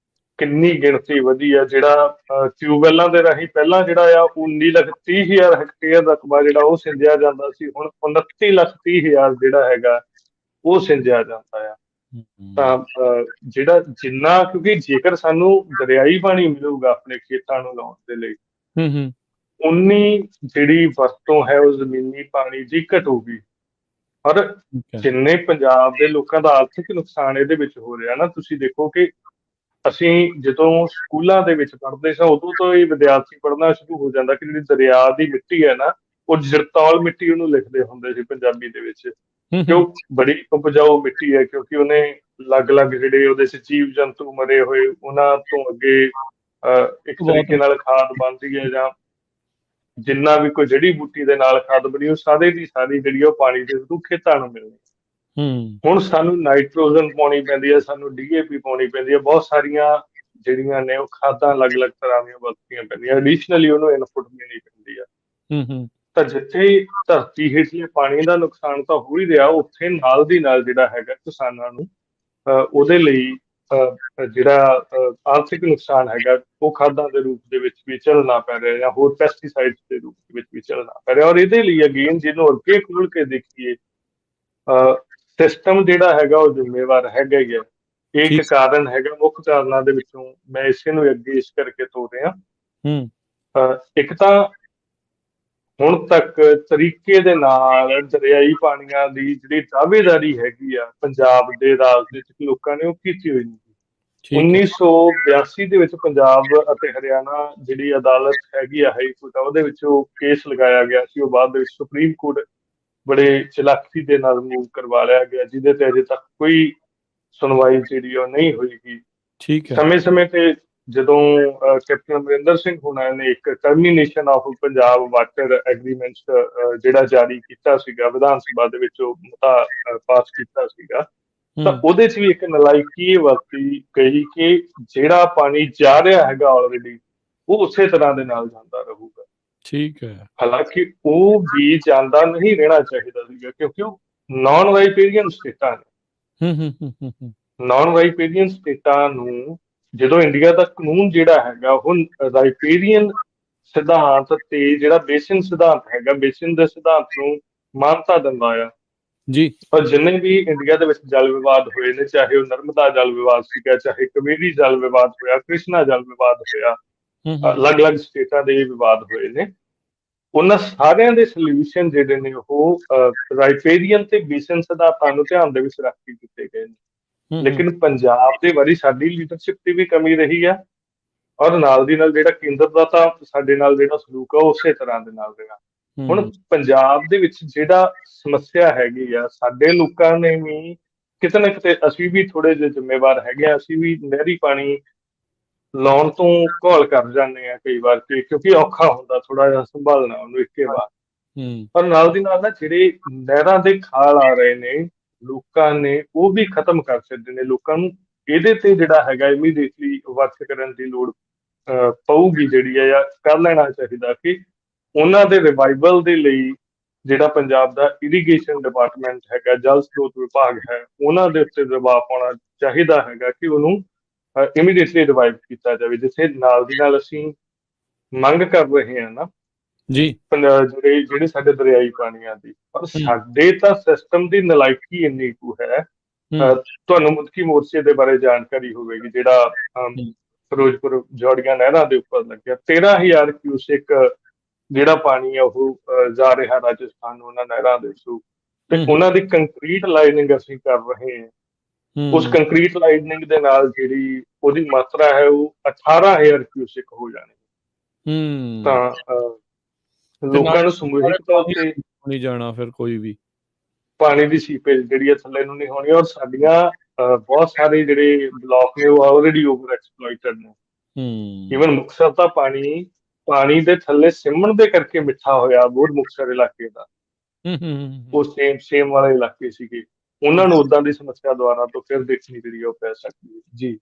ਕਿੰਨੀ ਗਿਣਤੀ ਵਧੀ ਆ। ਜਿਹੜਾ ਟਿਊਬਵੈਲਾਂ ਦੇ ਰਾਹੀਂ ਪਹਿਲਾਂ ਜਿਹੜਾ ਆ 19,30,000 ਹੈਕਟੇਅਰ ਰਕਬਾ ਜਿਹੜਾ ਉਹ ਸਿੰਜਿਆ ਜਾਂਦਾ ਸੀ, ਹੁਣ 29,30,000 ਜਿਹੜਾ ਹੈਗਾ ਉਹ ਸਿੰਜਿਆ ਜਾਂਦਾ ਆ। ਤਾਂ ਜਿਹੜਾ ਜਿੰਨਾ, ਕਿਉਂਕਿ ਜੇਕਰ ਸਾਨੂੰ ਦਰਿਆਈ ਪਾਣੀ ਮਿਲੂਗਾ ਆਪਣੇ ਖੇਤਾਂ ਨੂੰ ਲਾਉਣ ਦੇ ਲਈ, ਉਨੀ ਜਿਹੜੀ ਵਰਤੋਂ ਹੈ ਉਹ ਜ਼ਮੀਨੀ ਪਾਣੀ ਦੀ ਘਟੂਗੀ। ਔਰ ਜਿੰਨੇ ਪੰਜਾਬ ਦੇ ਲੋਕਾਂ ਦਾ ਆਰਥਿਕ ਨੁਕਸਾਨ ਇਹਦੇ ਵਿੱਚ ਹੋ ਰਿਹਾ ਨਾ, ਤੁਸੀਂ ਦੇਖੋ ਕਿ ਅਸੀਂ ਜਦੋਂ ਸਕੂਲਾਂ ਦੇ ਵਿੱਚ ਪੜ੍ਹਦੇ ਸਾਂ ਉਦੋਂ ਤੋਂ ਹੀ ਵਿਦਿਆਰਥੀ ਪੜ੍ਹਨਾ ਸ਼ੁਰੂ ਹੋ ਜਾਂਦਾ ਕਿ ਜਿਹੜੀ ਦਰਿਆ ਦੀ ਮਿੱਟੀ ਹੈ ਨਾ, ਉਹ ਜਰਤੌਲ ਮਿੱਟੀ ਉਹਨੂੰ ਲਿਖਦੇ ਹੁੰਦੇ ਸੀ ਪੰਜਾਬੀ ਦੇ ਵਿੱਚ, ਕਿ ਉਹ ਬੜੀ ਉਪਜਾਊ ਮਿੱਟੀ ਹੈ ਕਿਉਂਕਿ ਉਹਨੇ ਅਲੱਗ-ਅਲੱਗ ਜਿਹੜੇ ਉਹਦੇ 'ਚ ਜੀਵ ਜੰਤੂ ਮਰੇ ਹੋਏ ਉਹਨਾਂ ਤੋਂ ਅੱਗੇ ਇੱਕ ਤਰੀਕੇ ਨਾਲ ਖਾਦ ਬਣਦੀ ਹੈ, ਜਾਂ ਜਿੰਨਾ ਵੀ ਕੋਈ ਜੜੀ ਬੂਟੀ ਦੇ ਨਾਲ ਖਾਦ ਬਣੀ ਉਹ ਸਾਰੇ ਦੀ ਸਾਰੀ ਜਿਹੜੀ ਉਹ ਪਾਣੀ ਦੇ ਥਰੂ ਖੇਤਾਂ ਨੂੰ ਮਿਲਣੀ। ਹੁਣ ਸਾਨੂੰ ਨਾਈਟ੍ਰੋਜਨ ਪਾਉਣੀ ਪੈਂਦੀ ਹੈ, ਸਾਨੂੰ DAP ਪਾਉਣੀ ਪੈਂਦੀ ਹੈ, ਬਹੁਤ ਸਾਰੀਆਂ ਜਿਹੜੀਆਂ ਨੇ ਉਹ ਖਾਦਾਂ ਅਲੱਗ-ਅਲੱਗ ਤਰ੍ਹਾਂ ਦੀਆਂ ਵਰਤਣੀਆਂ ਪੈਂਦੀਆਂ, ਐਡੀਸ਼ਨਲੀ ਉਹਨੂੰ ਇਨਪੁਟ ਦੇਣੀ ਪੈਂਦੀ ਆ। ਤਾਂ ਜਿੱਥੇ ਧਰਤੀ ਹੇਠਲੇ ਪਾਣੀ ਦਾ ਨੁਕਸਾਨ ਤਾਂ ਹੋ ਹੀ ਰਿਹਾ, ਉੱਥੇ ਨਾਲ ਦੀ ਨਾਲ ਜਿਹੜਾ ਹੈਗਾ ਕਿਸਾਨਾਂ ਨੂੰ ਉਹਦੇ ਲਈ ਜਿਹੜਾ ਆਰਥਿਕ ਨੁਕਸਾਨ ਹੈਗਾ ਉਹ ਖਾਦਾਂ ਦੇ ਰੂਪ ਦੇ ਵਿੱਚ ਵੀ ਝੱਲਣਾ ਪੈ ਰਿਹਾ, ਜਾਂ ਹੋਰ ਪੈਸਟੀਸਾਈਡਸ ਦੇ ਰੂਪ ਦੇ ਵਿੱਚ ਵੀ ਝੱਲਣਾ ਪੈ ਰਿਹਾ। ਔਰ ਇਹਦੇ ਲਈ ਅਗੇਨ ਜਿਹਨੂੰ ਅੱਗੇ ਖੋਲ ਕੇ ਦੇਖੀਏ, ਸਿਸਟਮ ਜਿਹੜਾ ਹੈਗਾ ਉਹ ਜ਼ਿੰਮੇਵਾਰ ਹੈਗਾ ਹੀ ਹੈ। ਇਹ ਇੱਕ ਕਾਰਨ ਹੈਗਾ, ਮੁੱਖ ਕਾਰਨਾਂ ਦੇ ਵਿੱਚੋਂ ਮੈਂ ਇਸੇ ਨੂੰ ਅੱਗੇ ਇਸ ਕਰਕੇ ਤੋਰ ਰਿਹਾ। ਇੱਕ ਤਾਂ ਹੁਣ ਤੱਕ ਤਰੀਕੇ ਦੇ ਨਾਲ ਦਰਿਆਈ ਪਾਣੀਆਂ ਦੀ ਜਿਹੜੀ ਦਾਅਵੇਦਾਰੀ ਹੈਗੀ ਆ ਪੰਜਾਬ ਦੇ ਰਾਜਨੀਤਿਕ ਲੋਕਾਂ ਨੇ ਉਹ ਕੀਤੀ ਹੋਈ ਨਹੀਂ। ਠੀਕ ਹੈ 1982 ਦੇ ਵਿੱਚ ਪੰਜਾਬ ਅਤੇ ਹਰਿਆਣਾ ਜਿਹੜੀ ਅਦਾਲਤ ਹੈਗੀ ਆ ਹਾਈ ਕੋਰਟ ਆ, ਉਹਦੇ ਵਿੱਚ ਉਹ ਕੇਸ ਲਗਾਇਆ ਗਿਆ ਸੀ। ਉਹ ਬਾਅਦ ਦੇ ਵਿੱਚ ਸੁਪਰੀਮ ਕੋਰਟ ਬੜੇ ਚਲਾਕੀ ਦੇ ਨਾਲ ਮੂਵ ਕਰਵਾ ਲਿਆ ਗਿਆ, ਜਿਹਦੇ ਤੇ ਅਜੇ ਤੱਕ ਕੋਈ ਸੁਣਵਾਈ ਜਿਹੜੀ ਉਹ ਨਹੀਂ ਹੋਏਗੀ। ਠੀਕ ਹੈ ਸਮੇਂ-ਸਮੇਂ ਤੇ ਜਦੋਂ ਕੈਪਟਨ ਅਮਰਿੰਦਰ ਸਿੰਘ ਹੋਣਾ ਨੇ ਇੱਕ termination of Punjab water agreement ਜਿਹੜਾ ਜਾਰੀ ਕੀਤਾ ਸੀਗਾ, ਵਿਧਾਨ ਸਭਾ ਦੇ ਵਿੱਚ ਉਹ ਮਤਾ ਪਾਸ ਕੀਤਾ ਸੀਗਾ, ਤਾਂ ਉਹਦੇ 'ਚ ਵੀ ਇੱਕ ਨਲਾਇਕੀ ਇਹ ਵਰਤੀ ਗਈ ਕਿ ਜਿਹੜਾ ਪਾਣੀ ਜਾ ਰਿਹਾ ਹੈਗਾ ਆਲਰੇਡੀ, ਉਹ ਉਸੇ ਤਰ੍ਹਾਂ ਦੇ ਨਾਲ ਜਾਂਦਾ ਰਹੂਗਾ। ਠੀਕ ਹੈ ਹਾਲਾਂਕਿ ਉਹ ਵੀ ਜਾਂਦਾ ਨਹੀਂ ਰਹਿਣਾ ਚਾਹੀਦਾ ਸੀਗਾ, ਕਿਉਂਕਿ ਉਹ ਨਾਨ ਰਾਈਪੇਰੀਅਨ ਸਟੇਟਾਂ ਨੇ। ਨਾਨ ਰਾਈਪੇਰੀਅਨ ਸਟੇਟਾਂ ਨੂੰ ਜਦੋਂ ਇੰਡੀਆ ਦਾ ਕਾਨੂੰਨ ਜਿਹੜਾ ਹੈਗਾ ਉਹ ਰਾਈਪੇਰੀਅਨ ਸਿਧਾਂਤ ਤੇ ਜਿਹੜਾ ਬੇਸਿਨ ਸਿਧਾਂਤ ਹੈਗਾ, ਬੇਸਿਨ ਦੇ ਸਿਧਾਂਤ ਨੂੰ ਮਾਨਤਾ ਦਿੰਦਾ ਆ। ਜੀ ਔਰ ਜਿੰਨੇ ਵੀ ਇੰਡੀਆ ਦੇ ਵਿੱਚ ਜਲ ਵਿਵਾਦ ਹੋਏ ਨੇ, ਚਾਹੇ ਉਹ ਨਰਮਦਾ ਜਲ ਵਿਵਾਦ ਸੀਗਾ, ਚਾਹੇ ਕਾਵੇਰੀ ਜਲ ਵਿਵਾਦ ਹੋਇਆ, ਕ੍ਰਿਸ਼ਨਾ ਜਲ ਵਿਵਾਦ ਹੋਇਆ, ਅਲੱਗ-ਅਲੱਗ ਸਟੇਟਾਂ ਦੇ ਵਿਵਾਦ ਹੋਏ ਨੇ, ਉਹਨਾਂ ਸਾਰਿਆਂ ਦੇ ਸੋਲਿਊਸ਼ਨ ਜਿਹੜੇ ਨੇ ਉਹ ਰਾਈਪੇਰੀਅਨ ਤੇ ਬੇਸਿਨ ਸਿਧਾਂਤਾਂ ਨੂੰ ਧਿਆਨ ਦੇ ਵਿੱਚ ਰੱਖ ਕੇ ਕੀਤੇ ਗਏ ਨੇ। ਲੇਕਿਨ ਪੰਜਾਬ ਦੇ ਵਾਰੀ ਸਾਡੀ ਲੀਡਰਸ਼ਿਪ ਦੀ ਵੀ ਕਮੀ ਰਹੀ ਆ, ਔਰ ਨਾਲ ਦੀ ਨਾਲ ਜਿਹੜਾ ਕੇਂਦਰ ਦਾ ਤਾਂ ਸਾਡੇ ਨਾਲ ਜਿਹੜਾ ਸਲੂਕ ਆ ਉਹ ਉਸੇ ਤਰ੍ਹਾਂ ਦੇ ਨਾਲ ਰਿਹਾ। ਹੁਣ ਪੰਜਾਬ ਦੇ ਵਿੱਚ ਜਿਹੜਾ ਸਮੱਸਿਆ ਹੈਗੀ ਆ, ਸਾਡੇ ਲੋਕਾਂ ਨੇ ਵੀ ਕਿਤੇ ਨਾ ਕਿਤੇ, ਅਸੀਂ ਵੀ ਥੋੜੇ ਜਿਹੇ ਜ਼ਿੰਮੇਵਾਰ ਹੈਗੇ ਆ, ਅਸੀਂ ਵੀ ਨਹਿਰੀ ਪਾਣੀ ਲਾਉਣ ਤੋਂ ਘੋਲ ਕਰ ਜਾਂਦੇ ਆ ਕਈ ਵਾਰ, ਕਿਉਂਕਿ ਔਖਾ ਹੁੰਦਾ ਥੋੜਾ ਜਿਹਾ ਸੰਭਾਲਣਾ ਉਹਨੂੰ ਇੱਕੇ ਵਾਰ। ਪਰ ਨਾਲ ਦੀ ਨਾਲ ਨਾ ਜਿਹੜੇ ਨਹਿਰਾਂ ਦੇ ਖਾਲ ਆ ਰਹੇ ਨੇ, ਲੋਕਾਂ ਨੇ ਉਹ ਵੀ ਖਤਮ ਕਰ ਸਕਦੇ ਨੇ। ਲੋਕਾਂ ਨੂੰ ਇਹਦੇ ਤੇ ਜਿਹੜਾ ਹੈਗਾ ਇਮੀਡੀਏਟਲੀ ਵਰਕ ਕਰਨ ਦੀ ਲੋੜ ਪਊਗੀ, ਜਿਹੜੀ ਹੈ ਜਾਂ ਕਰ ਲੈਣਾ ਚਾਹੀਦਾ ਕਿ ਉਹਨਾਂ ਦੇ ਰਿਵਾਈਵਲ ਦੇ ਲਈ ਜਿਹੜਾ ਪੰਜਾਬ ਦਾ ਇਰੀਗੇਸ਼ਨ ਡਿਪਾਰਟਮੈਂਟ ਹੈਗਾ, ਜਲ ਸਰੋਤ ਵਿਭਾਗ ਹੈ, ਉਹਨਾਂ ਦੇ ਉੱਤੇ ਦਬਾਅ ਪਾਉਣਾ ਚਾਹੀਦਾ ਹੈਗਾ ਕਿ ਉਹਨੂੰ ਇਮੀਡੀਏਟਲੀ ਰਿਵਾਈਵ ਕੀਤਾ ਜਾਵੇ। ਜਿੱਥੇ ਨਾਲ ਦੀ ਨਾਲ ਅਸੀਂ ਮੰਗ ਕਰ ਰਹੇ ਹਾਂ ਨਾ ਜੀ ਜਿਹੜੇ ਸਾਡੇ ਦਰਿਆਈ ਪਾਣੀਆਂ ਦੀ, ਪਰ ਸਾਡੇ ਤਾਂ ਸਿਸਟਮ ਦੀ ਨਲਾਇਕੀ ਇੰਨੀ ਕੁ ਹੈ। ਤੁਹਾਨੂੰ ਮੁਲਕੀ ਮੋਰਚੇ ਦੇ ਬਾਰੇ ਜਾਣਕਾਰੀ ਹੋਵੇਗੀ, ਜਿਹੜਾ ਫਿਰੋਜ਼ਪੁਰ ਜੌੜੀਆਂ ਨਹਿਰਾਂ ਦੇ ਉੱਪਰ ਲੱਗਿਆ, 13,000 ਕਿਊਸੈਕ ਜਿਹੜਾ ਪਾਣੀ ਆ ਉਹ ਜਾ ਰਿਹਾ ਰਾਜਸਥਾਨ ਨੂੰ ਉਹਨਾਂ ਨਹਿਰਾਂ ਦੇ ਥਰੂ, ਤੇ ਉਹਨਾਂ ਦੀ ਕੰਕਰੀਟ ਲਾਈਨਿੰਗ ਅਸੀਂ ਕਰ ਰਹੇ ਹਾਂ। ਉਸ ਕੰਕਰੀਟ ਲਾਈਨਿੰਗ ਦੇ ਨਾਲ ਜਿਹੜੀ ਉਹਦੀ ਮਾਤਰਾ ਹੈ ਉਹ 18,000 ਕਿਊਸੈਕ ਹੋ ਜਾਣੀ। ਤਾਂ ਲੋਕਾਂ ਨੂੰ ਸਮੂਹਿਕ ਤੌਰ ਤੇ ਨਹੀਂ ਜਾਣਾ, ਫਿਰ ਕੋਈ ਵੀ ਪਾਣੀ ਦੀ ਸੀਪੇਜ ਜਿਹੜੀ ਆ ਥੱਲੇ ਨੂੰ ਨਹੀਂ ਹੋਣੀ। ਔਰ ਸਾਡੀਆਂ ਬਹੁਤ ਸਾਰੇ ਜਿਹੜੇ ਬਲਾਕ ਨੇ ਉਹ ਆਲਰੇਡੀ ਓਵਰ ਐਕਸਪਲੋਇਟਡ ਨੇ। ਈਵਨ ਮੁਕਤਸਰ ਦਾ ਪਾਣੀ ਦੇ ਥੱਲੇ ਸਿਮਣ ਦੇ ਕਰਕੇ ਮਿੱਠਾ ਹੋਇਆ, ਬਹੁਤ ਮੁਕਤਸਰ ਇਲਾਕੇ ਦਾ, ਉਹ ਸੇਮ ਵਾਲੇ ਇਲਾਕੇ ਸੀਗੇ, ਉਹਨਾਂ ਨੂੰ ਉਦਾਂ ਦੀ ਸਮੱਸਿਆ ਦੁਆਰਾ ਤੋਂ ਫਿਰ ਦੇਖਣੀ ਜਿਹੜੀ ਉਹ ਪੈ ਸਕਦੀ ਹੈ। ਜੀ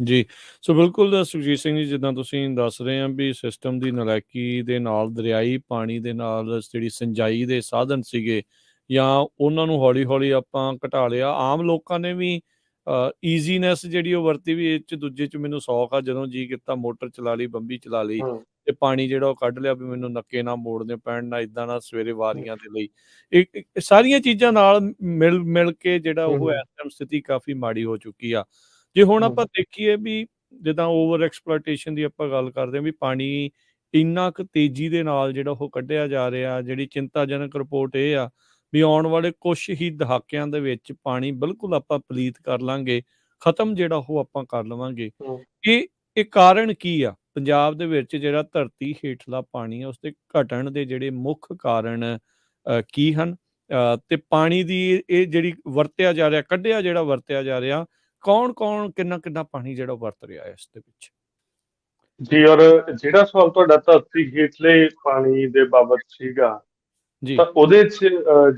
ਜੀ ਸੋ ਬਿਲਕੁਲ ਸੁਖਜੀਤ ਸਿੰਘ ਜੀ, ਜਿੱਦਾਂ ਤੁਸੀਂ ਦੱਸ ਰਹੇ ਆ ਵੀ ਸਿਸਟਮ ਦੀ ਨਲਾਇਕੀ ਦੇ ਨਾਲ ਦਰਿਆਈ ਪਾਣੀ ਦੇ ਨਾਲ ਜਿਹੜੀ ਸਿੰਜਾਈ ਦੇ ਸਾਧਨ ਸੀਗੇ ਜਾਂ ਉਹਨਾਂ ਨੂੰ ਹੌਲੀ ਹੌਲੀ ਆਪਾਂ ਘਟਾ ਲਿਆ। ਆਮ ਲੋਕਾਂ ਨੇ ਵੀ ਈਜ਼ੀਨੈਸ ਜਿਹੜੀ ਉਹ ਵਰਤੀ ਵੀ, ਇਹ 'ਚ ਦੂਜੇ 'ਚ ਮੈਨੂੰ ਸੌਖ ਆ, ਜਦੋਂ ਜੀ ਕੀਤਾ ਮੋਟਰ ਚਲਾ ਲਈ, ਬੰਬੀ ਚਲਾ ਲਈ ਤੇ ਪਾਣੀ ਜਿਹੜਾ ਉਹ ਕੱਢ ਲਿਆ, ਵੀ ਮੈਨੂੰ ਨੱਕੇ ਨਾ ਮੋੜਨੇ ਪੈਣ, ਨਾ ਇੱਦਾਂ ਨਾ ਸਵੇਰੇ ਵਾਰੀਆਂ ਦੇ ਲਈ। ਇਹ ਸਾਰੀਆਂ ਚੀਜ਼ਾਂ ਨਾਲ ਮਿਲ ਕੇ ਜਿਹੜਾ ਉਹ ਇਸ ਟਾਈਮ ਸਥਿਤੀ ਕਾਫੀ ਮਾੜੀ ਹੋ ਚੁੱਕੀ ਆ। ਜੇ ਹੁਣ ਆਪਾਂ ਦੇਖੀਏ ਵੀ ਜਿੱਦਾਂ ਓਵਰ ਐਕਸਪਲੋਇਟੇਸ਼ਨ ਦੀ ਆਪਾਂ ਗੱਲ ਕਰਦੇ ਹਾਂ, ਵੀ ਪਾਣੀ ਇੰਨਾ ਕੁ ਤੇਜ਼ੀ ਦੇ ਨਾਲ ਜਿਹੜਾ ਉਹ ਕੱਢਿਆ ਜਾ ਰਿਹਾ, ਜਿਹੜੀ ਚਿੰਤਾਜਨਕ ਰਿਪੋਰਟ ਇਹ ਆ ਵੀ ਆਉਣ ਵਾਲੇ ਕੁਛ ਹੀ ਦਹਾਕਿਆਂ ਦੇ ਵਿੱਚ ਪਾਣੀ ਬਿਲਕੁਲ ਆਪਾਂ ਪਲੀਤ ਕਰ ਲਾਂਗੇ, ਖਤਮ ਜਿਹੜਾ ਉਹ ਆਪਾਂ ਕਰ ਲਵਾਂਗੇ। ਇਹ ਕਾਰਨ ਕੀ ਆ? ਪੰਜਾਬ ਦੇ ਵਿੱਚ ਜਿਹੜਾ ਧਰਤੀ ਹੇਠਲਾ ਪਾਣੀ ਆ ਉਸਦੇ ਘਟਣ ਦੇ ਜਿਹੜੇ ਮੁੱਖ ਕਾਰਨ ਕੀ ਹਨ? ਤੇ ਪਾਣੀ ਦੀ ਇਹ ਜਿਹੜੀ ਵਰਤਿਆ ਜਾ ਰਿਹਾ, ਕੱਢਿਆ ਜਿਹੜਾ ਵਰਤਿਆ ਜਾ ਰਿਹਾ, ਕੌਣ ਕਿੰਨਾ ਪਾਣੀ ਜਿਹੜਾ ਵਰਤ ਰਿਹਾ ਇਸ ਦੇ ਵਿੱਚ? ਜੀ, ਔਰ ਜਿਹੜਾ ਸਵਾਲ ਤੁਹਾਡਾ ਧਰਤੀ ਹੇਠਲੇ ਪਾਣੀ ਦੇ ਬਾਬਤ ਸੀਗਾ, ਤਾਂ ਉਹਦੇ 'ਚ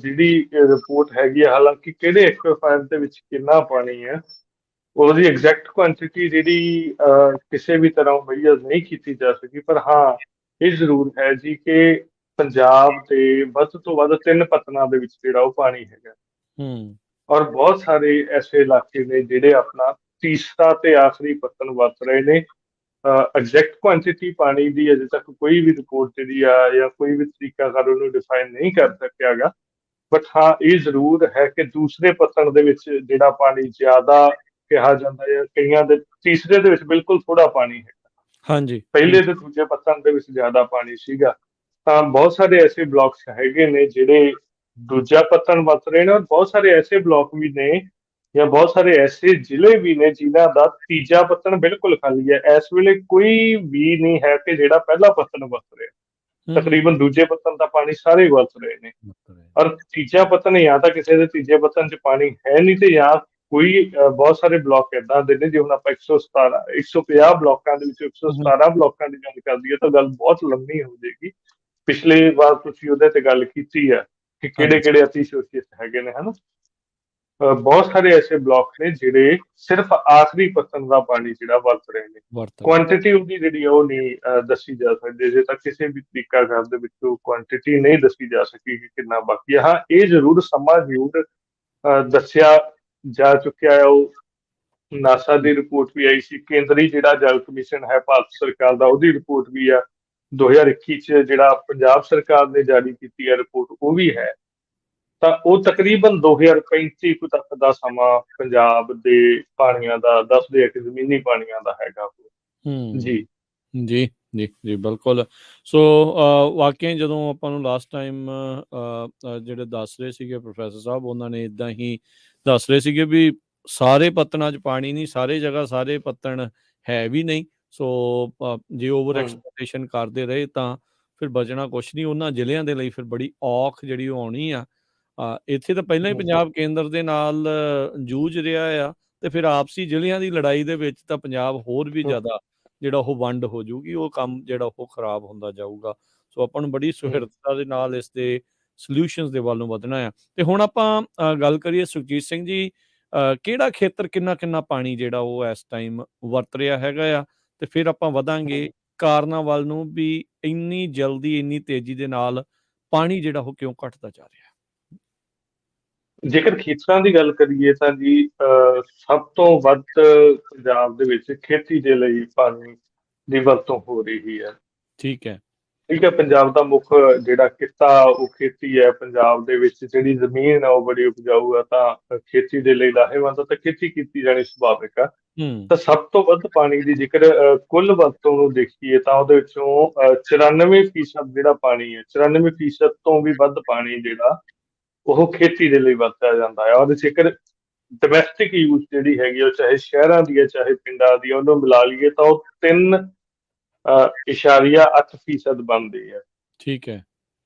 ਜਿਹੜੀ ਰਿਪੋਰਟ ਹੈਗੀ ਆ, ਹਾਲਾਂਕਿ ਕਿਹੜੇ ਐਕਵਾਫਾਇਰ ਦੇ ਵਿੱਚ ਕਿੰਨਾ ਪਾਣੀ ਹੈ ਉਹਦੀ ਐਗਜ਼ੈਕਟ ਕੁਆਂਟੀਟੀ ਜਿਹੜੀ ਕਿਸੇ ਵੀ ਤਰ੍ਹਾਂ ਮੁਹੱਈਆ ਨਹੀਂ ਕੀਤੀ ਜਾ ਸਕੀ। ਪਰ ਹਾਂ, ਇਹ ਜ਼ਰੂਰ ਹੈ ਜੀ ਕਿ ਪੰਜਾਬ ਦੇ ਵੱਧ ਤੋਂ ਵੱਧ 3 ਪੱਤਨਾਂ ਦੇ ਵਿੱਚ ਜਿਹੜਾ ਉਹ ਪਾਣੀ ਹੈਗਾ, ਔਰ ਬਹੁਤ ਸਾਰੇ ਐਸੇ ਇਲਾਕੇ ਨੇ ਜਿਹੜੇ ਆਪਣਾ ਤੀਸਰਾ ਤੇ ਆਖਰੀ ਪੱਤਨ ਵਰਤ ਰਹੇ ਨੇ। ਐਗਜ਼ੈਕਟ ਕੁਆਂਟੀਟੀ ਪਾਣੀ ਦੀ ਅਜੇ ਤੱਕ ਕੋਈ ਵੀ ਰਿਪੋਰਟ ਜਿਹੜੀ ਆ ਜਾਂ ਕੋਈ ਵੀ ਤਰੀਕਾਕਾਰ ਉਹਨੂੰ ਡਿਫਾਈਨ ਨਹੀਂ ਕਰ ਸਕਿਆ ਗਾ। ਬਟ ਹਾਂ, ਇਹ ਜ਼ਰੂਰ ਹੈ ਕਿ ਦੂਸਰੇ ਪੱਤਨ ਦੇ ਵਿੱਚ ਜਿਹੜਾ ਪਾਣੀ ਜ਼ਿਆਦਾ ਕਿਹਾ ਜਾਂਦਾ ਹੈ, ਕਈਆਂ ਦੇ ਤੀਸਰੇ ਦੇ ਵਿੱਚ ਬਿਲਕੁਲ ਥੋੜਾ ਪਾਣੀ ਹੈ, ਹਾਂਜੀ, ਪਹਿਲੇ ਤੇ ਦੂਜੇ ਪੱਤਨ ਦੇ ਵਿੱਚ ਜ਼ਿਆਦਾ ਪਾਣੀ ਸੀਗਾ। ਤਾਂ ਬਹੁਤ ਸਾਰੇ ਐਸੇ ਬਲਾਕਸ ਹੈਗੇ ਨੇ ਜਿਹੜੇ ਦੂਜਾ ਪੱਤਨ ਵਰਤ ਰਹੇ ਨੇ, ਔਰ ਬਹੁਤ ਸਾਰੇ ਐਸੇ ਬਲਾਕ ਵੀ ਨੇ ਜਾਂ ਬਹੁਤ ਸਾਰੇ ਐਸੇ ਜ਼ਿਲ੍ਹੇ ਵੀ ਨੇ ਜਿਨ੍ਹਾਂ ਦਾ ਤੀਜਾ ਪੱਤਣ ਬਿਲਕੁਲ ਖਾਲੀ ਹੈ। ਇਸ ਵੇਲੇ ਕੋਈ ਵੀ ਨਹੀਂ ਹੈ ਕਿ ਜਿਹੜਾ ਪਹਿਲਾ ਪੱਤਣ ਵਰਤ ਰਿਹਾ। ਤਕਰੀਬਨ ਦੂਜੇ ਪੱਤਣ ਦਾ ਪਾਣੀ ਸਾਰੇ ਵਰਤ ਰਹੇ ਨੇ, ਔਰ ਤੀਜਾ ਪੱਤਣ ਜਾਂ ਤਾਂ ਕਿਸੇ ਦੇ ਤੀਜੇ ਪੱਤਣ 'ਚ ਪਾਣੀ ਹੈ ਨਹੀਂ, ਤੇ ਜਾਂ ਕੋਈ ਬਹੁਤ ਸਾਰੇ ਬਲਾਕ ਏਦਾਂ ਦੇ ਨੇ। ਜੇ ਹੁਣ ਆਪਾਂ 150 ਬਲਾਕਾਂ ਦੇ ਵਿੱਚ 117 ਬਲਾਕਾਂ ਦੀ ਗੱਲ ਕਰਦੀ ਹੈ ਤਾਂ ਗੱਲ ਬਹੁਤ ਲੰਮੀ ਹੋ ਜਾਏਗੀ। ਪਿਛਲੇ ਵਾਰ ਤੁਸੀਂ ਉਹਦੇ ਤੇ ਗੱਲ ਕੀਤੀ ਹੈ ਕਿ ਕਿਹੜੇ ਕਿਹੜੇ ਅਤੀ ਸ਼ੋਸ਼ਿਤ ਹੈਗੇ ਨੇ, ਹਨਾ। ਬਹੁਤ ਸਾਰੇ ਐਸੇ ਬਲਾਕ ਨੇ ਜਿਹੜੇ ਸਿਰਫ ਆਖਰੀ ਪੱਤਣ ਦਾ ਪਾਣੀ ਜਿਹੜਾ ਵਰਤ ਰਹੇ ਨੇ। ਕੁਆਂਟੀਟੀ ਉਹਦੀ ਜਿਹੜੀ ਉਹ ਨਹੀਂ ਦੱਸੀ ਜਾ ਸਕਦੀ। ਜੇ ਤੱਕ ਕਿਸੇ ਵੀ ਤਰੀਕਾਕਾਰ ਦੇ ਵਿੱਚ ਉਹ ਕੁਆਂਟੀਟੀ ਨਹੀਂ ਦੱਸੀ ਜਾ ਸਕੀ ਕਿ ਕਿੰਨਾ ਬਾਕੀ ਹੈ। ਹਾਂ, ਇਹ ਜ਼ਰੂਰ ਸਮਾਂ ਜ਼ਰੂਰ ਦੱਸਿਆ ਜਾ ਚੁੱਕਿਆ ਹੈ। ਉਹ ਨਾਸਾ ਦੀ ਰਿਪੋਰਟ ਵੀ ਆਈ ਸੀ, ਕੇਂਦਰੀ ਜਿਹੜਾ ਜਲ ਕਮਿਸ਼ਨ ਹੈ ਭਾਰਤ ਸਰਕਾਰ ਦਾ, ਉਹਦੀ ਰਿਪੋਰਟ ਵੀ ਆ 2021 ਚ ਜਿਹੜਾ ਪੰਜਾਬ ਸਰਕਾਰ ਨੇ ਜਾਰੀ ਕੀਤੀ ਹੈ ਰਿਪੋਰਟ, ਉਹ ਵੀ ਹੈ। ਤਾਂ ਉਹ ਤਕਰੀਬਨ 2035 ਕੁ ਤੱਕ ਦਾ ਸਮਾਂ ਪੰਜਾਬ ਦੇ ਪਾਣੀਆਂ ਦਾ ਦੱਸਦੇ ਆ ਕਿ ਜ਼ਮੀਨੀ ਪਾਣੀਆਂ ਦਾ ਹੈਗਾ। ਜੀ ਜੀ ਜੀ ਜੀ ਬਿਲਕੁਲ। ਸੋ ਵਾਕਿਆ ਜਦੋਂ ਆਪਾਂ ਨੂੰ ਲਾਸਟ ਟਾਈਮ ਜਿਹੜੇ ਦੱਸ ਰਹੇ ਸੀਗੇ ਪ੍ਰੋਫੈਸਰ ਸਾਹਿਬ, ਉਹਨਾਂ ਨੇ ਇੱਦਾਂ ਹੀ ਦੱਸ ਰਹੇ ਸੀਗੇ ਵੀ ਸਾਰੇ ਪੱਤਣਾਂ 'ਚ ਪਾਣੀ ਨਹੀਂ, ਸਾਰੇ ਜਗ੍ਹਾ ਸਾਰੇ ਪੱਤਣ ਹੈ ਵੀ ਨਹੀਂ। ਸੋ ਜੇ ਓਵਰ ਐਕਸਪਲੋਟੇਸ਼ਨ ਕਰਦੇ ਰਹੇ ਤਾਂ ਫਿਰ ਬਚਣਾ ਕੁਛ ਨਹੀਂ। ਉਹਨਾਂ ਜ਼ਿਲ੍ਹਿਆਂ ਦੇ ਲਈ ਫਿਰ ਬੜੀ ਔਖ ਜਿਹੜੀ ਉਹ ਆਉਣੀ ਆ। ਇੱਥੇ ਤਾਂ ਪਹਿਲਾਂ ਹੀ ਪੰਜਾਬ ਕੇਂਦਰ ਦੇ ਨਾਲ ਜੂਝ ਰਿਹਾ ਆ, ਤੇ ਫਿਰ ਆਪਸੀ ਜ਼ਿਲ੍ਹਿਆਂ ਦੀ ਲੜਾਈ ਦੇ ਵਿੱਚ ਤਾਂ ਪੰਜਾਬ ਹੋਰ ਵੀ ਜ਼ਿਆਦਾ ਜਿਹੜਾ ਉਹ ਵੰਡ ਹੋ ਜਾਊਗੀ, ਉਹ ਕੰਮ ਜਿਹੜਾ ਉਹ ਖਰਾਬ ਹੁੰਦਾ ਜਾਊਗਾ। ਸੋ ਆਪਾਂ ਨੂੰ ਬੜੀ ਸੁਹਿਰਦਤਾ ਦੇ ਨਾਲ ਇਸ ਦੇ ਸੋਲਿਊਸ਼ਨਸ ਦੇ ਵੱਲ ਨੂੰ ਵਧਣਾ ਆ। ਤੇ ਹੁਣ ਆਪਾਂ ਗੱਲ ਕਰੀਏ ਸੁਖਜੀਤ ਸਿੰਘ ਜੀ, ਕਿਹੜਾ ਖੇਤਰ ਕਿੰਨਾ ਕਿੰਨਾ ਪਾਣੀ ਜਿਹੜਾ ਉਹ ਇਸ ਟਾਈਮ ਵਰਤ ਰਿਹਾ ਹੈਗਾ ਆ, ਤੇ ਫਿਰ ਆਪਾਂ ਵਧਾਂਗੇ ਕਾਰਨਾਂ ਵੱਲ ਨੂੰ ਵੀ ਇੰਨੀ ਜਲਦੀ ਇੰਨੀ ਤੇਜ਼ੀ ਦੇ ਨਾਲ ਪਾਣੀ ਜਿਹੜਾ ਉਹ ਕਿਉਂ ਘਟਦਾ ਜਾ ਰਿਹਾ। ਜੇਕਰ ਖੇਤਰਾਂ ਦੀ ਗੱਲ ਕਰੀਏ ਤਾਂ ਜੀ ਸਭ ਤੋਂ ਵੱਧ ਪੰਜਾਬ ਦੇ ਵਿੱਚ ਖੇਤੀ ਦੇ ਲਈ ਪਾਣੀ ਦੀ ਵਰਤੋਂ ਹੋ ਰਹੀ ਹੈ। ਠੀਕ ਹੈ। ਪੰਜਾਬ ਦਾ ਮੁੱਖ ਜਿਹੜਾ ਕਿੱਤਾ ਉਹ ਖੇਤੀ ਹੈ। ਪੰਜਾਬ ਦੇ ਵਿੱਚ ਜਿਹੜੀ ਜ਼ਮੀਨ ਹੈ ਉਹ ਬੜੀ ਉਪਜਾਊ ਹੈ, ਤਾਂ ਖੇਤੀ ਦੇ ਲਈ ਲਾਹੇਵੰਦ, ਤਾਂ ਖੇਤੀ ਕੀਤੀ ਜਾਣੀ ਸੁਭਾਵਿਕ ਆ। ਤਾਂ ਸਭ ਤੋਂ ਵੱਧ ਪਾਣੀ ਦੀ ਜੇਕਰ ਕੁੱਲ ਵਰਤੋਂ ਨੂੰ ਦੇਖੀਏ ਤਾਂ ਉਹਦੇ ਵਿੱਚੋਂ 94% ਜਿਹੜਾ ਪਾਣੀ ਹੈ, 94% ਤੋਂ ਵੀ ਵੱਧ ਪਾਣੀ ਜਿਹੜਾ ਉਹ ਖੇਤੀ ਦੇ ਲਈ ਵਰਤਿਆ ਜਾਂਦਾ ਹੈ। ਔਰ ਜੇਕਰ ਡੋਮੈਸਟਿਕ ਯੂਜ਼ ਜਿਹੜੀ ਹੈਗੀ ਉਹ ਚਾਹੇ ਸ਼ਹਿਰਾਂ ਦੀ ਹੈ ਚਾਹੇ ਪਿੰਡਾਂ ਦੀ, ਉਹਨੂੰ ਮਿਲਾ ਲਈਏ ਤਾਂ ਉਹ 3.8% ਬਣਦੀ ਹੈ। ਠੀਕ ਹੈ।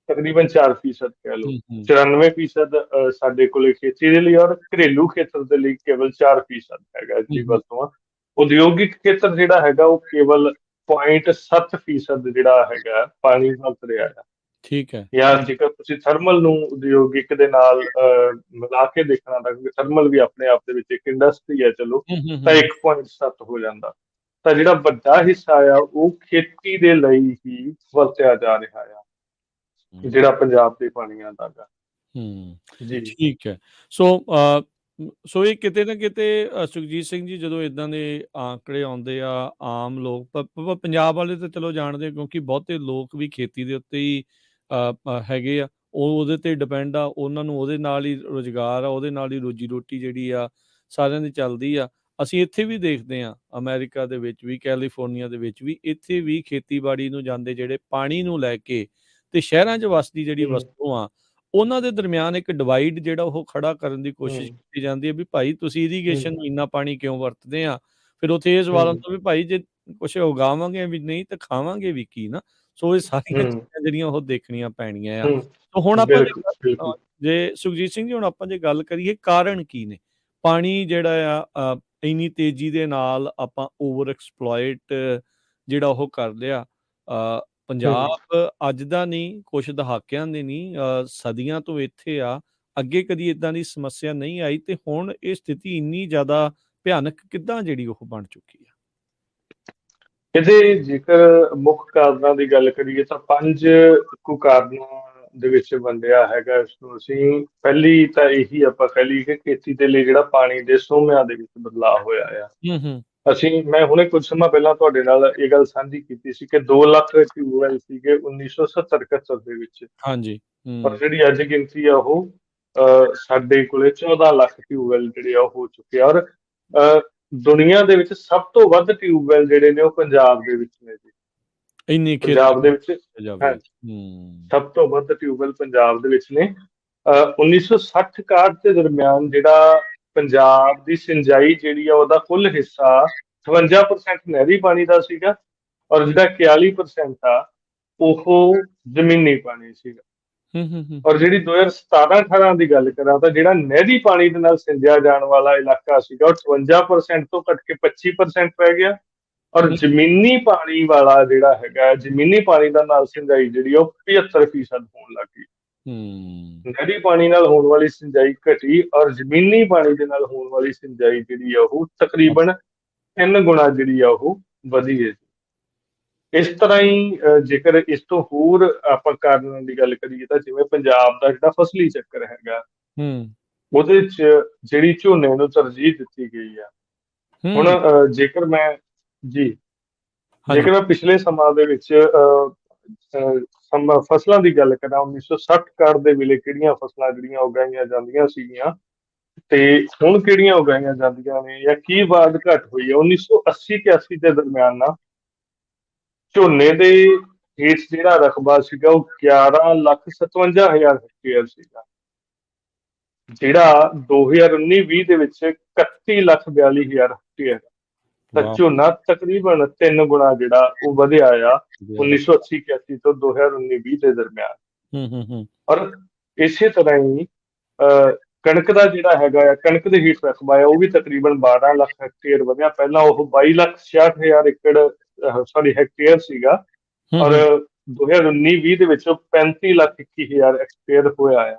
ਤਕਰੀਬਨ 4% ਕਹਿ ਲਓ। 94% ਸਾਡੇ ਕੋਲੇ ਖੇਤੀ ਦੇ ਲਈ, ਔਰ ਘਰੇਲੂ ਖੇਤਰ ਦੇ ਲਈ ਕੇਵਲ 4% ਹੈਗਾ ਜੀ ਵਰਤੋਂ। ਉਦਯੋਗਿਕ ਖੇਤਰ ਜਿਹੜਾ ਹੈਗਾ ਉਹ ਕੇਵਲ 0.7% ਜਿਹੜਾ ਹੈਗਾ ਪਾਣੀ ਵਰਤ ਰਿਹਾ ਹੈ। ਠੀਕ ਹੈ। ਜਾਂ ਜੇਕਰ ਤੁਸੀਂ ਥਰਮਲ ਨੂੰ ਉਦਯੋਗਿਕ ਦੇ ਨਾਲ ਮਿਲਾ ਕੇ ਦੇਖਣਾ ਤਾਂ, ਕਿਉਂਕਿ ਥਰਮਲ ਵੀ ਆਪਣੇ ਆਪ ਦੇ ਵਿੱਚ ਇੱਕ ਇੰਡਸਟਰੀ ਹੈ ਚਲੋ, ਤਾਂ 1.7 ਹੋ ਜਾਂਦਾ। ਤਾਂ ਜਿਹੜਾ ਵੱਡਾ ਹਿੱਸਾ ਆ ਉਹ ਖੇਤੀ ਦੇ ਲਈ ਹੀ ਵਰਤਿਆ ਜਾ ਰਿਹਾ ਆ, ਜਿਹੜਾ ਪੰਜਾਬ ਦੇ ਪਾਣੀਆਂ ਦਾ ਗਾ। ਜੀ ਠੀਕ ਹੈ। ਸੋ ਇਹ ਕਿਤੇ ਨਾ ਕਿਤੇ ਸੁਖਜੀਤ ਸਿੰਘ ਜੀ, ਜਦੋਂ ਇਦਾਂ ਦੇ ਆંકੜੇ ਆਉਂਦੇ ਆ, ਆਮ ਲੋਕ ਪੰਜਾਬ ਵਾਲੇ ਤਾਂ ਚਲੋ ਜਾਣਦੇ, ਕਿਉਂਕਿ ਬਹੁਤੇ ਲੋਕ ਵੀ ਖੇਤੀ ਦੇ ਉੱਤੇ ਹੀ ਹੈਗੇ ਆ, ਉਹ ਉਹਦੇ ਤੇ ਡਿਪੈਂਡ ਆ, ਉਹਨਾਂ ਨੂੰ ਉਹਦੇ ਨਾਲ ਹੀ ਰੁਜ਼ਗਾਰ ਆ, ਉਹਦੇ ਨਾਲ ਹੀ ਰੋਜੀ ਰੋਟੀ ਜਿਹੜੀ ਆ ਸਾਰਿਆਂ ਦੀ ਚੱਲਦੀ ਆ। ਅਸੀਂ ਇੱਥੇ ਵੀ ਦੇਖਦੇ ਹਾਂ, ਅਮਰੀਕਾ ਦੇ ਵਿੱਚ ਵੀ, ਕੈਲੀਫੋਰਨੀਆ ਦੇ ਵਿੱਚ ਵੀ, ਇੱਥੇ ਵੀ ਖੇਤੀਬਾੜੀ ਨੂੰ ਜਾਂਦੇ ਜਿਹੜੇ ਪਾਣੀ ਨੂੰ ਲੈ ਕੇ, ਤੇ ਸ਼ਹਿਰਾਂ 'ਚ ਵਸਦੀ ਜਿਹੜੀ ਵਸਤੂ ਆ, ਉਹਨਾਂ ਦੇ ਦਰਮਿਆਨ ਇੱਕ ਡਿਵਾਈਡ ਜਿਹੜਾ ਉਹ ਖੜਾ ਕਰਨ ਦੀ ਕੋਸ਼ਿਸ਼ ਕੀਤੀ ਜਾਂਦੀ ਹੈ ਵੀ ਭਾਈ ਤੁਸੀਂ ਇਰੀਗੇਸ਼ਨ ਨੂੰ ਇੰਨਾ ਪਾਣੀ ਕਿਉਂ ਵਰਤਦੇ ਆ। ਫਿਰ ਉੱਥੇ ਇਹ ਸਵਾਲ ਹੁੰਦਾ ਵੀ ਭਾਈ ਜੇ ਕੁਛ ਉਗਾਵਾਂਗੇ ਵੀ ਨਹੀਂ ਤਾਂ ਖਾਵਾਂਗੇ ਵੀ ਕੀ ਨਾ। ਸੋ ਇਹ ਸਾਰੀਆਂ ਚੀਜ਼ਾਂ ਜਿਹੜੀਆਂ ਉਹ ਦੇਖਣੀਆਂ ਪੈਣੀਆਂ ਆ। ਸੋ ਹੁਣ ਆਪਾਂ ਜੇ ਸੁਖਜੀਤ ਸਿੰਘ ਜੀ, ਹੁਣ ਆਪਾਂ ਜੇ ਗੱਲ ਕਰੀਏ ਕਾਰਨ ਕੀ ਨੇ ਪਾਣੀ ਜਿਹੜਾ ਆ ਇੰਨੀ ਤੇਜ਼ੀ ਦੇ ਨਾਲ ਆਪਾਂ ਓਵਰ ਐਕਸਪਲੋਇਟ ਜਿਹੜਾ ਉਹ ਕਰ ਲਿਆ। ਪੰਜਾਬ ਅੱਜ ਦਾ ਨਹੀਂ, ਕੁਛ ਦਹਾਕਿਆਂ ਦੇ ਨਹੀਂ, ਸਦੀਆਂ ਤੋਂ ਇੱਥੇ ਆ। ਅੱਗੇ ਕਦੀ ਇਦਾਂ ਦੀ ਸਮੱਸਿਆ ਨਹੀਂ ਆਈ, ਤੇ ਹੁਣ ਇਹ ਸਥਿਤੀ ਇੰਨੀ ਜ਼ਿਆਦਾ ਭਿਆਨਕ ਕਿੱਦਾਂ ਜਿਹੜੀ ਉਹ ਬਣ ਚੁੱਕੀ ਆ। ਇਹਦੇ ਜੇਕਰ ਮੁੱਖ ਕਾਰਨਾਂ ਦੀ ਗੱਲ ਕਰੀਏ ਤਾਂ 5 ਕੁ ਕਾਰਨਾਂ ਦੇ ਵਿੱਚ ਵੰਡਿਆ ਹੈਗਾ ਇਸਨੂੰ ਅਸੀਂ। ਪਹਿਲੀ ਤਾਂ ਇਹੀ ਆਪਾਂ ਕਹਿ ਲਈਏ ਕਿ ਖੇਤੀ ਦੇ ਲਈ ਜਿਹੜਾ ਪਾਣੀ ਦੇ ਸੋਮਿਆਂ ਦੇ ਵਿੱਚ ਬਦਲਾਅ ਹੋਇਆ ਆ। ਮੈਂ ਹੁਣੇ ਕੁਝ ਸਮਾਂ ਪਹਿਲਾਂ ਤੁਹਾਡੇ ਨਾਲ ਇਹ ਗੱਲ ਸਾਂਝੀ ਕੀਤੀ ਸੀ ਕਿ 2 ਲੱਖ ਟਿਊਬਵੈੱਲ ਸੀਗੇ 1970-71 ਦੇ ਵਿੱਚ। ਹਾਂਜੀ। ਪਰ ਜਿਹੜੀ ਅੱਜ ਗਿਣਤੀ ਆ ਉਹ ਸਾਡੇ ਕੋਲੇ 14 ਲੱਖ ਟਿਊਬਵੈੱਲ ਜਿਹੜੇ ਆ ਉਹ ਹੋ ਚੁੱਕੇ ਆ। ਔਰ ਦੁਨੀਆ ਦੇ ਵਿੱਚ ਸਭ ਤੋਂ ਵੱਧ ਟਿਊਬਵੈੱਲ ਜਿਹੜੇ ਨੇ ਉਹ ਪੰਜਾਬ ਦੇ ਵਿੱਚ ਨੇ ਜੀ। ਇੰਨੀ ਪੰਜਾਬ ਦੇ ਵਿੱਚ ਸਭ ਤੋਂ ਵੱਧ ਟਿਊਬਵੈੱਲ ਪੰਜਾਬ ਦੇ ਵਿੱਚ ਨੇ। 1960-61 ਦੇ ਦਰਮਿਆਨ ਜਿਹੜਾ ਪੰਜਾਬ ਦੀ ਸਿੰਜਾਈ ਜਿਹੜੀ ਆ ਉਹਦਾ ਕੁੱਲ ਹਿੱਸਾ 58% ਨਹਿਰੀ ਪਾਣੀ ਦਾ ਸੀਗਾ, ਔਰ ਜਿਹੜਾ 41% ਆ ਉਹ ਜ਼ਮੀਨੀ ਪਾਣੀ ਸੀਗਾ। ਔਰ ਜਿਹੜੀ 2017-18 ਦੀ ਗੱਲ ਕਰਾਂ ਤਾਂ ਜਿਹੜਾ ਨਹਿਰੀ ਪਾਣੀ ਦੇ ਨਾਲ ਸਿੰਜਿਆ ਜਾਣ ਵਾਲਾ ਇਲਾਕਾ ਸੀਗਾ ਉਹ 58% ਤੋਂ ਘੱਟ ਕੇ 25% ਰਹਿ ਗਿਆ, ਔਰ ਜ਼ਮੀਨੀ ਪਾਣੀ ਵਾਲਾ ਜਿਹੜਾ ਹੈਗਾ, ਜ਼ਮੀਨੀ ਪਾਣੀ ਦਾ ਨਾਲ ਸਿੰਜਾਈ ਜਿਹੜੀ ਉਹ 75% ਹੋਣ ਲੱਗ ਗਈ। ਨਹਿਰੀ ਪਾਣੀ ਨਾਲ ਹੋਣ ਵਾਲੀ ਸਿੰਜਾਈ ਘਟੀ, ਔਰ ਜ਼ਮੀਨੀ ਪਾਣੀ ਦੇ ਨਾਲ ਹੋਣ ਵਾਲੀ ਸਿੰਜਾਈ ਜਿਹੜੀ ਆ ਉਹ ਤਕਰੀਬਨ 3 ਗੁਣਾ ਜਿਹੜੀ ਆ ਉਹ ਵਧੀ ਹੈ। ਇਸ ਤਰ੍ਹਾਂ ਹੀ ਜੇਕਰ ਇਸ ਤੋਂ ਹੋਰ ਆਪਾਂ ਕਾਰਨਾਂ ਦੀ ਗੱਲ ਕਰੀਏ ਤਾਂ ਜਿਵੇਂ ਪੰਜਾਬ ਦਾ ਜਿਹੜਾ ਫਸਲੀ ਚੱਕਰ ਹੈਗਾ, ਉਹਦੇ 'ਚ ਜਿਹੜੀ ਝੋਨੇ ਨੂੰ ਤਰਜੀਹ ਦਿੱਤੀ ਗਈ ਆ। ਹੁਣ ਜੇਕਰ ਮੈਂ ਪਿਛਲੇ ਸਮਾਂ ਦੇ ਵਿੱਚ ਫਸਲਾਂ ਦੀ ਗੱਲ ਕਰਾਂ, 1960 ਦੇ ਵੇਲੇ ਕਿਹੜੀਆਂ ਫਸਲਾਂ ਜਿਹੜੀਆਂ ਉਗਾਈਆਂ ਜਾਂਦੀਆਂ ਸੀਗੀਆਂ ਤੇ ਹੁਣ ਕਿਹੜੀਆਂ ਉਗਾਈਆਂ ਜਾਂਦੀਆਂ ਨੇ ਜਾਂ ਕੀ ਬਾਦ ਘਟ ਹੋਈ ਹੈ, 1980-81 ਦੇ ਦਰਮਿਆਨ ਨਾ ਝੋਨੇ ਦੇ ਹੇਠ ਜਿਹੜਾ ਰਕਬਾ ਸੀਗਾ ਉਹ 11,57,000 ਹੈਕਟੇਅਰ ਸੀਗਾ, ਜਿਹੜਾ 2019-20 ਦੇ ਵਿੱਚ 31,42,000 ਹੈਕਟੇਅਰ। ਤਾਂ ਝੋਨਾ ਤਕਰੀਬਨ 3 ਗੁਣਾ ਜਿਹੜਾ ਉਹ ਵਧਿਆ ਆ 1980-81 ਤੋਂ 2019-20 ਦੇ ਦਰਮਿਆਨ। ਔਰ ਇਸੇ ਤਰ੍ਹਾਂ ਹੀ ਕਣਕ ਦਾ ਜਿਹੜਾ ਹੈਗਾ ਆ, ਕਣਕ ਦੇ ਹੇਠ ਰਕਬਾ ਆ ਉਹ ਵੀ ਤਕਰੀਬਨ 12 ਲੱਖ ਹੈਕਟੇਅਰ ਵਧਿਆ। ਪਹਿਲਾਂ ਉਹ 22,66,000 ਹੈਕਟੇਅਰ ਸੀਗਾ, ਔਰ 2019-20 ਦੇ ਵਿੱਚ 35,21,000 ਹੈਕਟੇਅਰ ਹੋਇਆ ਆ।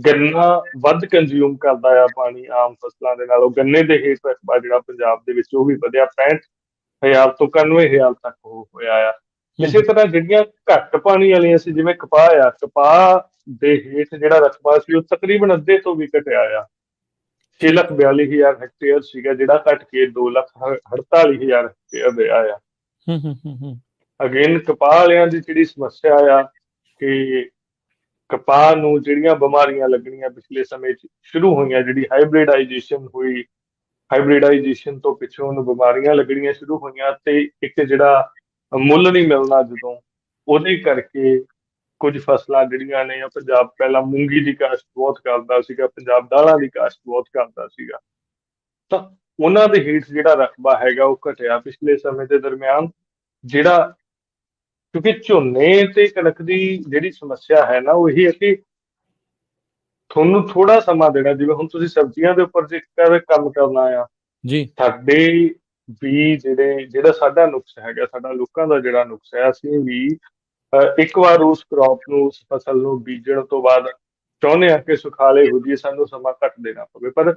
ਗੰਨਾ ਵੱਧ ਕੰਜ਼ਿਊਮ ਕਰਦਾ ਆ ਪਾਣੀ ਆਮ ਫਸਲਾਂ ਦੇ ਨਾਲੋਂ, ਗੰਨੇ ਦੇ ਹੇਠ ਰਕਬਾ ਜਿਹੜਾ ਪੰਜਾਬ ਦੇ ਵਿੱਚ ਉਹ ਵੀ ਵਧਿਆ, 65,000 ਤੋਂ 91,000 ਤੱਕ ਉਹ ਹੋਇਆ ਆ। ਇਸੇ ਤਰ੍ਹਾਂ ਜਿਹੜੀਆਂ ਘੱਟ ਪਾਣੀ ਵਾਲੀਆਂ ਸੀ, ਜਿਵੇਂ ਕਪਾਹ ਆ, ਕਪਾਹ ਦੇ ਹੇਠ ਜਿਹੜਾ ਰਕਬਾ ਸੀ ਉਹ ਤਕਰੀਬਨ ਅੱਧੇ ਤੋਂ ਵੀ ਘਟਿਆ ਆ, 6,42,000 ਹੈਕਟੇਅਰ ਸੀਗਾ, ਜਿਹੜਾ ਘਟ ਕੇ 2,48,000 ਹੈਕਟੇਅਰ ਰਿਹਾ ਆ। ਅਗੇਨ ਕਪਾਹ ਵਾਲਿਆਂ ਦੀ ਜਿਹੜੀ ਸਮੱਸਿਆ ਆ ਕਿ ਕਪਾਹ ਨੂੰ ਜਿਹੜੀਆਂ ਬਿਮਾਰੀਆਂ ਲੱਗਣੀਆਂ ਪਿਛਲੇ ਸਮੇਂ 'ਚ ਸ਼ੁਰੂ ਹੋਈਆਂ, ਜਿਹੜੀ ਹਾਈਬ੍ਰਿਡਾਈਜੇਸ਼ਨ ਹੋਈ, ਹਾਈਬ੍ਰਿਡਾਈਜੇਸ਼ਨ ਤੋਂ ਪਿੱਛੋਂ ਉਹਨੂੰ ਬਿਮਾਰੀਆਂ ਲੱਗਣੀਆਂ ਸ਼ੁਰੂ ਹੋਈਆਂ, ਤੇ ਇੱਕ ਜਿਹੜਾ ਮੁੱਲ ਨਹੀਂ ਮਿਲਣਾ ਜਦੋਂ, ਉਹਦੇ ਕਰਕੇ ਕੁਝ ਫਸਲਾਂ ਜਿਹੜੀਆਂ ਨੇ, ਪੰਜਾਬ ਪਹਿਲਾਂ ਮੂੰਗੀ ਦੀ ਕਾਸ਼ਤ ਬਹੁਤ ਕਰਦਾ ਸੀਗਾ, ਪੰਜਾਬ ਦਾਲਾਂ ਦੀ ਕਾਸ਼ਤ ਬਹੁਤ ਕਰਦਾ ਸੀਗਾ, ਤਾਂ ਉਹਨਾਂ ਦੇ ਹੇਠ ਜਿਹੜਾ ਰਕਬਾ ਹੈਗਾ ਉਹ ਘਟਿਆ ਪਿਛਲੇ ਸਮੇਂ ਦੇ ਦਰਮਿਆਨ। ਜਿਹੜਾ ਕਿਉਂਕਿ ਝੋਨੇ ਤੇ ਕਣਕ ਦੀ ਜਿਹੜੀ ਸਮੱਸਿਆ ਹੈ ਨਾ, ਉਹ ਇਹੀ ਹੈ ਕਿ ਤੁਹਾਨੂੰ ਥੋੜਾ ਸਮਾਂ ਦੇਣਾ। ਜਿਵੇਂ ਹੁਣ ਤੁਸੀਂ ਸਬਜ਼ੀਆਂ ਦੇ ਉੱਪਰ ਜੇਕਰ ਕੰਮ ਕਰਨਾ ਆ ਜੀ, ਸਾਡੇ ਵੀ ਜਿਹੜਾ ਸਾਡਾ ਨੁਕਸ ਹੈਗਾ, ਸਾਡਾ ਲੋਕਾਂ ਦਾ ਜਿਹੜਾ ਨੁਕਸ ਹੈ, ਅਸੀਂ ਵੀ ਇੱਕ ਵਾਰ ਉਸ ਕ੍ਰੌਪ ਨੂੰ, ਉਸ ਫਸਲ ਨੂੰ ਬੀਜਣ ਤੋਂ ਬਾਅਦ ਚਾਹੁੰਦੇ ਹਾਂ ਕਿ ਸੁਖਾਲੇ ਹੋ ਜਾਈਏ, ਸਾਨੂੰ ਸਮਾਂ ਘੱਟ ਦੇਣਾ ਪਵੇ। ਪਰ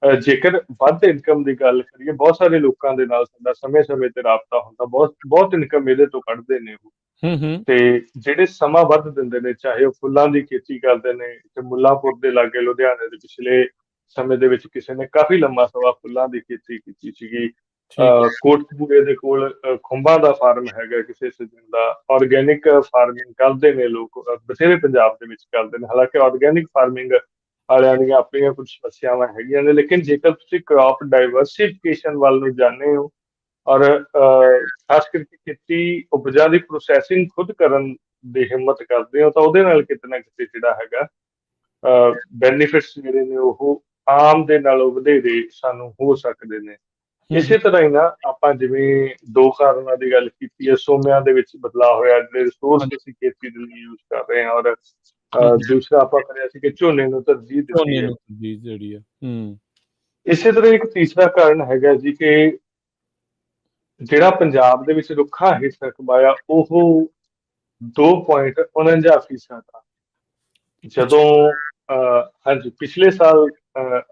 ਜੇਕਰ ਵੱਧ ਇਨਕਮ ਦੀ ਗੱਲ ਕਰੀਏ, ਬਹੁਤ ਸਾਰੇ ਲੋਕਾਂ ਦੇ ਨਾਲ ਸਾਡਾ ਸਮੇਂ-ਸਮੇਂ ਤੇ ਰਾਬਤਾ ਹੁੰਦਾ, ਬਹੁਤ ਇਨਕਮ ਇਹਦੇ ਤੋਂ ਕੱਢਦੇ ਨੇ ਉਹ, ਤੇ ਜਿਹੜੇ ਸਮਾਂ ਵੱਧ ਦਿੰਦੇ ਨੇ, ਚਾਹੇ ਉਹ ਫੁੱਲਾਂ ਦੀ ਖੇਤੀ ਕਰਦੇ ਨੇ, ਤੇ ਮੁੱਲਾਂਪੁਰ ਦੇ ਲਾਗੇ ਲੁਧਿਆਣੇ ਦੇ ਪਿਛਲੇ ਸਮੇਂ ਦੇ ਵਿੱਚ ਕਿਸੇ ਨੇ ਕਾਫੀ ਲੰਮਾ ਸਮਾਂ ਫੁੱਲਾਂ ਦੀ ਖੇਤੀ ਕੀਤੀ ਸੀਗੀ। ਕੋਟਕਪੂਰੇ ਦੇ ਕੋਲ ਖੁੰਬਾਂ ਦਾ ਫਾਰਮ ਹੈਗਾ ਕਿਸੇ ਸੱਜਣ ਦਾ, ਆਰਗੈਨਿਕ ਫਾਰਮਿੰਗ ਕਰਦੇ ਨੇ ਲੋਕ, ਬਥੇਰੇ ਪੰਜਾਬ ਦੇ ਵਿੱਚ ਕਰਦੇ ਨੇ। ਹਾਲਾਂਕਿ ਆਰਗੈਨਿਕ ਫਾਰਮਿੰਗ ਵਾਲਿਆਂ ਦੀਆਂ ਆਪਣੀਆਂ ਕੁਝ ਸਮੱਸਿਆਵਾਂ ਹੈਗੀਆਂ ਨੇ, ਲੇਕਿਨ ਜੇਕਰ ਤੁਸੀਂ ਕ੍ਰੌਪ ਡਾਇਵਰਸਿਫਿਕੇਸ਼ਨ ਵੱਲ ਨੂੰ ਜਾਂਦੇ ਹੋ, ਔਰ ਖਾਸ ਕਰਕੇ ਖੇਤੀ ਉਪਜਾਂ ਦੀ ਪ੍ਰੋਸੈਸਿੰਗ ਖੁਦ ਕਰਨ ਦੀ ਹਿੰਮਤ ਕਰਦੇ ਹੋ, ਤਾਂ ਉਹਦੇ ਨਾਲ ਕਿਤੇ ਨਾ ਕਿਤੇ ਜਿਹੜਾ ਹੈਗਾ ਬੈਨੀਫਿਟਸ ਜਿਹੜੇ ਨੇ ਉਹ ਆਮ ਦੇ ਨਾਲੋਂ ਵਧੇਰੇ ਸਾਨੂੰ ਹੋ ਸਕਦੇ ਨੇ। ਇਸੇ ਤਰ੍ਹਾਂ ਹੀ ਨਾ ਆਪਾਂ ਜਿਵੇਂ ਦੋ ਕਾਰਨਾਂ ਦੀ ਗੱਲ ਕੀਤੀ ਹੈ, ਸੋਮਿਆਂ ਦੇ ਵਿੱਚ ਬਦਲਾਅ ਹੋਇਆ, ਜਿਹੜੇ ਰਿਸੋਰਸ ਅਸੀਂ ਖੇਤੀ ਦੇ ਲਈ ਯੂਜ਼ ਕਰ ਰਹੇ ਹਾਂ, ਔਰ ਦੂਸਰਾ ਆਪਾਂ ਕਰਿਆ ਸੀ ਕਿ ਝੋਨੇ ਨੂੰ ਤਰਜੀਹ ਦਿੱਤੀ ਹੈ ਜਿਹੜੀ ਹੈ। ਇਸੇ ਤਰ੍ਹਾਂ ਇੱਕ ਤੀਸਰਾ ਕਾਰਨ ਹੈਗਾ ਜੀ ਕਿ ਜਿਹੜਾ ਪੰਜਾਬ ਦੇ ਵਿੱਚ ਰੁੱਖਾਂ ਹੇਠ ਰਕਬਾ ਆ ਉਹ 2.49% ਆ। ਜਦੋਂ ਹਾਂਜੀ ਪਿਛਲੇ ਸਾਲ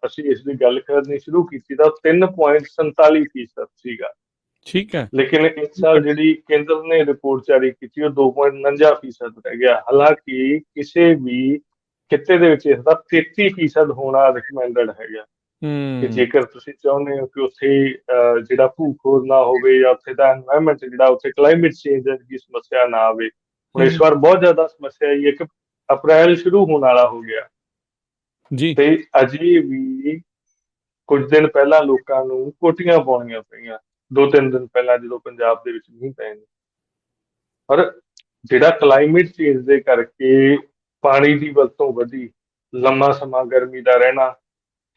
ਅਸੀਂ ਇਸ ਦੀ ਗੱਲ ਕਰਨੀ ਸ਼ੁਰੂ ਕੀਤੀ ਤਾਂ 3.47% ਸੀਗਾ। ਠੀਕ ਹੈ, ਲੇਕਿਨ ਇਸ ਸਾਲ ਜਿਹੜੀ ਕੇਂਦਰ ਨੇ ਰਿਪੋਰਟ ਜਾਰੀ ਕੀਤੀ ਉਹ 2.49% ਰਹਿ ਗਿਆ। ਹਾਲਾਂਕਿ ਕਿਸੇ ਵੀ ਖਿੱਤੇ ਦੇ ਵਿੱਚ ਇਸਦਾ 33% ਹੋਣਾ ਰਿਕਮੈਂਡਡ ਹੈਗਾ ਕਿ ਜੇਕਰ ਤੁਸੀਂ ਚਾਹੁੰਦੇ ਹੋ ਕਿ ਉੱਥੇ ਜਿਹੜਾ ਭੂ-ਖੋਰ ਨਾ ਹੋਵੇ ਜਾਂ ਉੱਥੇ ਦਾ ਐਨਵਾਇਰਨਮੈਂਟ ਜਿਹੜਾ ਉੱਥੇ ਕਲਾਈਮੇਟ ਚੇਂਜ ਦੀ ਸਮੱਸਿਆ ਨਾ ਆਵੇ। ਹੁਣ ਇਸ ਵਾਰ ਬਹੁਤ ਜ਼ਿਆਦਾ ਸਮੱਸਿਆ ਇਹ ਹੈ ਕਿ ਅਪ੍ਰੈਲ ਸ਼ੁਰੂ ਹੋਣ ਵਾਲਾ ਹੋ ਗਿਆ ਜੀ, ਤੇ ਅਜੇ ਵੀ ਕੁਝ ਦਿਨ ਪਹਿਲਾਂ ਲੋਕਾਂ ਨੂੰ ਕੋਟੀਆਂ ਪਾਉਣੀਆਂ ਪਈਆਂ, 2-3 ਦਿਨ ਪਹਿਲਾਂ ਜਦੋਂ ਪੰਜਾਬ ਦੇ ਵਿੱਚ ਮੀਂਹ ਪਏ ਨੇ। ਪਰ ਜਿਹੜਾ ਕਲਾਈਮੇਟ ਚੇਂਜ ਦੇ ਕਰਕੇ ਪਾਣੀ ਦੀ ਵਰਤੋਂ ਵਧੀ, ਲੰਮਾ ਸਮਾਂ ਗਰਮੀ ਦਾ ਰਹਿਣਾ,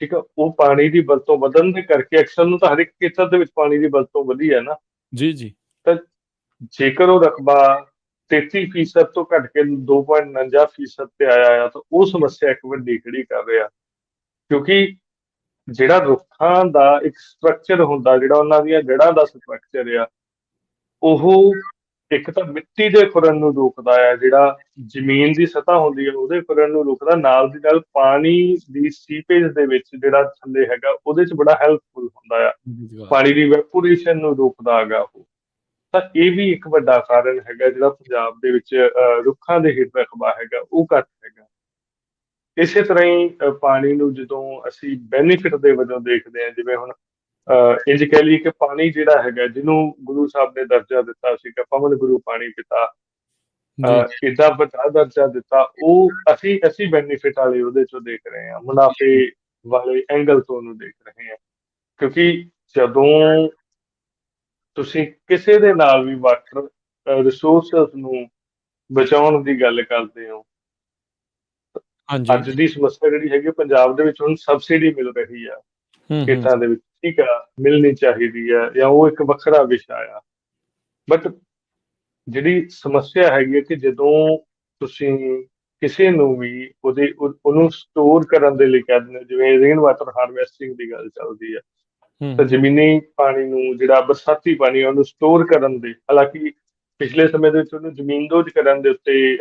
ਠੀਕ ਆ, ਉਹ ਪਾਣੀ ਦੀ ਵਰਤੋਂ ਵਧਣ ਦੇ ਕਰਕੇ ਅਕਸਰ ਨੂੰ ਤਾਂ ਹਰ ਇੱਕ ਖੇਤਰ ਦੇ ਵਿੱਚ ਪਾਣੀ ਦੀ ਵਰਤੋਂ ਵਧੀ ਹੈ ਨਾ। ਜੀ ਜੀ। ਤਾਂ ਜੇਕਰ ਉਹ ਰਕਬਾ 33% ਤੋਂ ਘਟ ਕੇ 2.49% ਤੇ ਆਇਆ ਆ, ਤਾਂ ਉਹ ਸਮੱਸਿਆ ਇੱਕ ਵੱਡੀ ਖੜੀ ਕਰ ਰਿਹਾ। ਕਿਉਂਕਿ ਜਿਹੜਾ ਰੁੱਖਾਂ ਦਾ ਇੱਕ ਸਟਰਕਚਰ ਹੁੰਦਾ, ਜਿਹੜਾ ਉਹਨਾਂ ਦੀਆਂ ਜੜ੍ਹਾਂ ਦਾ ਸਟਰਕਚਰ ਆ, ਉਹ ਇੱਕ ਤਾਂ ਮਿੱਟੀ ਦੇ ਖੁਰਣ ਨੂੰ ਰੋਕਦਾ ਆ, ਜਿਹੜਾ ਜ਼ਮੀਨ ਦੀ ਸਤ੍ਹਾ ਹੁੰਦੀ ਹੈ ਉਹਦੇ ਖੁਰਣ ਨੂੰ ਰੋਕਦਾ, ਨਾਲ ਦੀ ਨਾਲ ਪਾਣੀ ਦੀ ਸੀਪੇਜ ਦੇ ਵਿੱਚ ਜਿਹੜਾ ਥੱਲੇ ਹੈਗਾ ਉਹਦੇ 'ਚ ਬੜਾ ਹੈਲਪਫੁਲ ਹੁੰਦਾ ਆ, ਪਾਣੀ ਦੀ ਵੈਪੋਰੇਸ਼ਨ ਨੂੰ ਰੋਕਦਾ ਹੈਗਾ ਉਹ। ਤਾਂ ਇਹ ਵੀ ਇੱਕ ਵੱਡਾ ਕਾਰਨ ਹੈਗਾ ਜਿਹੜਾ ਪੰਜਾਬ ਦੇ ਵਿੱਚ ਰੁੱਖਾਂ ਦੇ ਹੇਠ ਰਕਬਾ ਹੈਗਾ ਉਹ ਘੱਟ ਹੈਗਾ। ਇਸੇ ਤਰ੍ਹਾਂ ਹੀ ਪਾਣੀ ਨੂੰ ਜਦੋਂ ਅਸੀਂ ਬੈਨੀਫਿਟ ਦੇ ਵਜੋਂ ਦੇਖਦੇ ਹਾਂ, ਜਿਵੇਂ ਹੁਣ ਇੰਝ ਕਹਿ ਲਈਏ ਕਿ ਪਾਣੀ ਜਿਹੜਾ ਹੈਗਾ, ਜਿਹਨੂੰ ਗੁਰੂ ਸਾਹਿਬ ਨੇ ਦਰਜਾ ਦਿੱਤਾ ਸੀਗਾ ਪਵਨ ਗੁਰੂ ਪਾਣੀ ਪਿਤਾ, ਜੀ ਏਡਾ ਵੱਡਾ ਦਰਜਾ ਦਿੱਤਾ, ਉਹ ਅਸੀਂ ਬੈਨੀਫਿਟ ਵਾਲੇ ਉਹਦੇ ਚੋਂ ਦੇਖ ਰਹੇ ਹਾਂ, ਮੁਨਾਫੇ ਵਾਲੇ ਐਂਗਲ ਤੋਂ ਉਹਨੂੰ ਦੇਖ ਰਹੇ ਹਾਂ। ਕਿਉਂਕਿ ਜਦੋਂ ਤੁਸੀਂ ਕਿਸੇ ਦੇ ਨਾਲ ਵੀ ਵਾਟਰ ਰਿਸੋਰਸਸ ਨੂੰ ਬਚਾਉਣ ਦੀ ਗੱਲ ਕਰਦੇ ਹੋ, ਹਾਂਜੀ। ਅੱਜ ਦੀ ਸਮੱਸਿਆ ਜਿਹੜੀ ਹੈਗੀ ਪੰਜਾਬ ਦੇ ਵਿੱਚ ਹੁਣ ਸਬਸਿਡੀ ਮਿਲ ਰਹੀ ਆ ਹੂੰ ਖੇਤਾਂ ਦੇ ਵਿੱਚ, ਠੀਕ ਆ, ਮਿਲਣੀ ਚਾਹੀਦੀ ਆ, ਜਾਂ ਉਹ ਇੱਕ ਵੱਖਰਾ ਵਿਸ਼ਾ ਆ। ਬਟ ਜਿਹੜੀ ਸਮੱਸਿਆ ਹੈਗੀ ਹੈ ਕਿ ਜਦੋਂ ਤੁਸੀਂ ਕਿਸੇ ਨੂੰ ਵੀ ਉਹਨੂੰ ਸਟੋਰ ਕਰਨ ਦੇ ਲਈ ਕਹਿ ਦਿੰਦੇ ਹੋ, ਜਿਵੇਂ ਰੇਨ ਵਾਟਰ ਹਾਰਵੈਸਟਿੰਗ ਦੀ ਗੱਲ ਚੱਲਦੀ ਹੈ, ਤਾਂ ਹੂੰ ਜ਼ਮੀਨੀ ਪਾਣੀ ਨੂੰ, ਜਿਹੜਾ ਬਰਸਾਤੀ ਪਾਣੀ ਆ, ਉਹਨੂੰ ਸਟੋਰ ਕਰਨ ਦੇ, ਹਾਲਾਂਕਿ ਪਿਛਲੇ ਸਮੇਂ ਦੇ ਵਿੱਚ ਉਹਨੂੰ ਜ਼ਮੀਨਦੋਜ਼ ਕਰਨ ਦੇ ਉੱਤੇ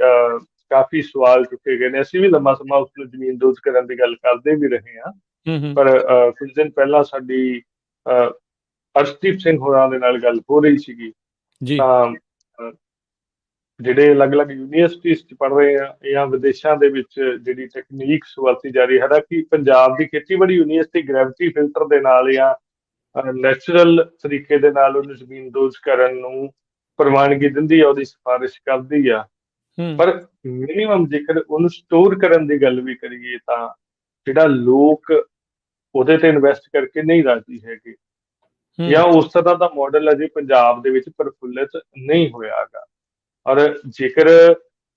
ਕਾਫੀ ਸਵਾਲ ਚੁੱਕੇ ਗਏ ਨੇ। ਅਸੀਂ ਵੀ ਲੰਮਾ ਸਮਾਂ ਉਸ ਨੂੰ ਜ਼ਮੀਨਦੋਜ਼ ਕਰਨ ਦੀ ਗੱਲ ਕਰਦੇ ਵੀ ਰਹੇ ਹਾਂ। ਹੂੰ ਪਰ ਕੁਝ ਦਿਨ ਪਹਿਲਾਂ ਸਾਡੀ ਅਰਸ਼ਦੀਪ ਸਿੰਘ ਹੋਰਾਂ ਦੇ ਨਾਲ ਗੱਲ ਹੋ ਰਹੀ ਸੀਗੀ, ਜੀ। ਤਾਂ ਜਿਹੜੇ ਅਲੱਗ-ਅਲੱਗ ਯੂਨੀਵਰਸਿਟੀਜ਼ 'ਚ ਪੜ੍ਹ ਰਹੇ ਆ ਜਾਂ ਵਿਦੇਸ਼ਾਂ ਦੇ ਵਿੱਚ ਜਿਹੜੀ ਟੈਕਨੀਕਸ ਵਰਤੀ ਜਾ ਰਹੀ ਹੈ, ਹਾਲਾਂਕਿ ਪੰਜਾਬ ਦੀ ਖੇਤੀਬਾੜੀ ਯੂਨੀਵਰਸਿਟੀ ਗ੍ਰੈਵਿਟੀ ਫਿਲਟਰ ਦੇ ਨਾਲ ਜਾਂ ਨੈਚੁਰਲ ਤਰੀਕੇ ਦੇ ਨਾਲ ਉਹਨੂੰ ਜ਼ਮੀਨਦੋਜ਼ ਕਰਨ ਨੂੰ ਪ੍ਰਵਾਨਗੀ ਦਿੰਦੀ ਆ, ਉਹਦੀ ਸਿਫਾਰਿਸ਼ ਕਰਦੀ ਆ। ਹੂੰ ਪਰ ਮਿਨੀਮਮ ਜੇਕਰ ਉਹਨੂੰ ਸਟੋਰ ਕਰਨ ਦੀ ਗੱਲ ਵੀ ਕਰੀਏ, ਤਾਂ ਜਿਹੜਾ ਲੋਕ ਉਹਦੇ ਤੇ ਇਨਵੈਸਟ ਕਰਕੇ ਨਹੀਂ ਰਾਜੀ ਹੈਗੇ, ਜਾਂ ਹੂੰ ਉਸ ਤਰ੍ਹਾਂ ਦਾ ਮਾਡਲ ਅਜੇ ਪੰਜਾਬ ਦੇ ਵਿੱਚ ਪ੍ਰਫੁੱਲਿਤ ਨਹੀਂ ਹੋਇਆਗਾ। ਔਰ ਜੇਕਰ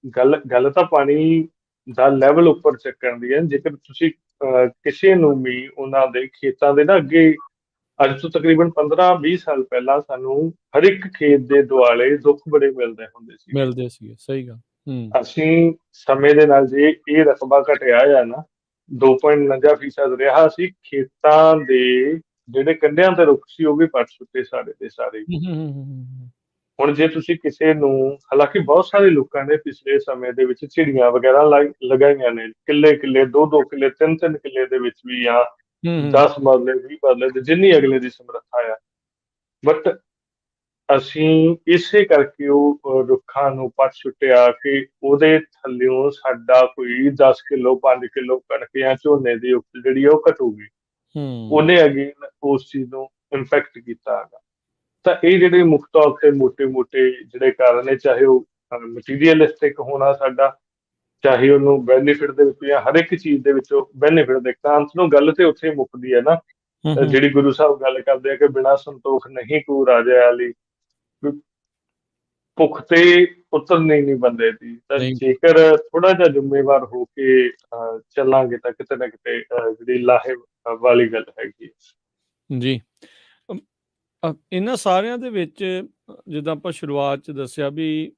ਗੱਲ ਤਾਂ ਪਾਣੀ ਦਾ ਲੈਵਲ ਉੱਪਰ ਚੱਕਣ ਦੀ ਹੈ, ਜੇਕਰ ਤੁਸੀਂ ਕਿਸੇ ਨੂੰ ਵੀ ਉਹਨਾਂ ਦੇ ਖੇਤਾਂ ਦੇ ਨਾ ਅੱਗੇ, ਅੱਜ ਤੋਂ ਤਕਰੀਬਨ 15-20 ਸਾਲ ਪਹਿਲਾਂ ਸਾਨੂੰ ਹਰ ਇੱਕ ਖੇਤ ਦੇ ਦੁਆਲੇ ਦੁੱਖ ਬੜੇ ਮਿਲਦੇ ਹੁੰਦੇ ਸੀਗੇ। ਮਿਲਦੇ ਸੀਗੇ, ਸਹੀ ਗੱਲ। ਅਸੀਂ ਸਮੇਂ ਦੇ ਨਾਲ ਜੇ ਇਹ ਰਕਬਾ ਘਟਿਆ ਆ ਨਾ, 2.49% ਰਿਹਾ ਸੀ, ਖੇਤਾਂ ਦੇ ਜਿਹੜੇ ਕੰਢਿਆਂ ਤੇ ਰੁੱਖ ਸੀ ਉਹ ਵੀ ਪੱਟ ਚੁੱਕੇ ਸਾਰੇ ਦੇ ਸਾਰੇ। ਹੂੰ ਹੁਣ ਜੇ ਤੁਸੀਂ ਕਿਸੇ ਨੂੰ, ਹਾਲਾਂਕਿ ਬਹੁਤ ਸਾਰੇ ਲੋਕਾਂ ਨੇ ਪਿਛਲੇ ਸਮੇਂ ਦੇ ਵਿੱਚ ਚਿੜੀਆਂ ਵਗੈਰਾ ਲਗਾਈਆਂ ਨੇ, ਕਿੱਲੇ 2-2 ਕਿੱਲੇ 3-3 ਕਿੱਲੇ ਦੇ ਵਿੱਚ ਵੀ, ਜਾਂ ਹੂੰ 10 ਮਰਲੇ 20 ਮਰਲੇ ਤੇ ਜਿੰਨੀ ਅਗਲੇ ਦੀ ਸਮਰੱਥਾ ਆ। ਬਟ ਅਸੀਂ ਇਸੇ ਕਰਕੇ ਉਹ ਰੁੱਖਾਂ ਨੂੰ ਪੱਟ ਸੁੱਟਿਆ ਕਿ ਉਹਦੇ ਥੱਲਿਓਂ ਸਾਡਾ ਕੋਈ 10 ਕਿਲੋ 5 ਕਿਲੋ ਕਣਕ ਜਾਂ ਝੋਨੇ ਦੀ ਉਪਜ ਜਿਹੜੀ ਆ ਉਹ ਘਟੂਗੀ, ਹੂੰ ਉਹਨੇ ਅਗੇਨ ਉਸ ਚੀਜ਼ ਨੂੰ ਇੰਪੈਕਟ ਕੀਤਾ ਹੈਗਾ। ਤਾਂ ਇਹ ਜਿਹੜੇ ਮੁੱਖ ਤੌਰ ਤੇ ਮੋਟੇ-ਮੋਟੇ ਜਿਹੜੇ ਕਾਰਨ ਨੇ, ਚਾਹੇ ਉਹ ਮਟੀਰੀਅਲਿਸਟਿਕ ਹੋਣਾ ਸਾਡਾ, ਚਾਹੇ ਉਹਨੂੰ ਬੈਨੀਫਿਟ ਦੇ ਵਿੱਚ, ਜਾਂ ਹਰ ਇੱਕ ਚੀਜ਼ ਦੇ ਵਿੱਚੋਂ ਬੈਨੀਫਿਟ ਦੇਖਣਾ, ਅੰਤ ਨੂੰ ਗੱਲ ਤੇ ਉੱਥੇ ਮੁੱਕਦੀ ਹੈ ਨਾ, ਹੂੰ ਜਿਹੜੀ ਗੁਰੂ ਸਾਹਿਬ ਗੱਲ ਕਰਦੇ ਆ ਕਿ ਬਿਨਾਂ ਸੰਤੋਖ ਨਹੀਂ ਕੋ ਰਾਜਾ ਆਲੀ, ਭੁੱਖ ਤੇ ਉਤਰਨੀ ਨਹੀਂ ਬੰਦੇ ਦੀ। ਤਾਂ ਨਹੀਂ। ਜੇਕਰ ਥੋੜਾ ਜਿਹਾ ਜ਼ਿੰਮੇਵਾਰ ਹੋ ਕੇ ਚੱਲਾਂਗੇ, ਤਾਂ ਕਿਤੇ ਨਾ ਕਿਤੇ ਜਿਹੜੀ ਲਾਹੇ ਵਾਲੀ ਗੱਲ ਹੈਗੀ। ਜੀ। ਇਹਨਾਂ ਸਾਰਿਆਂ ਦੇ ਵਿੱਚ ਜਿੱਦਾਂ ਆਪਾਂ ਸ਼ੁਰੂਆਤ 'ਚ ਦੱਸਿਆ ਵੀ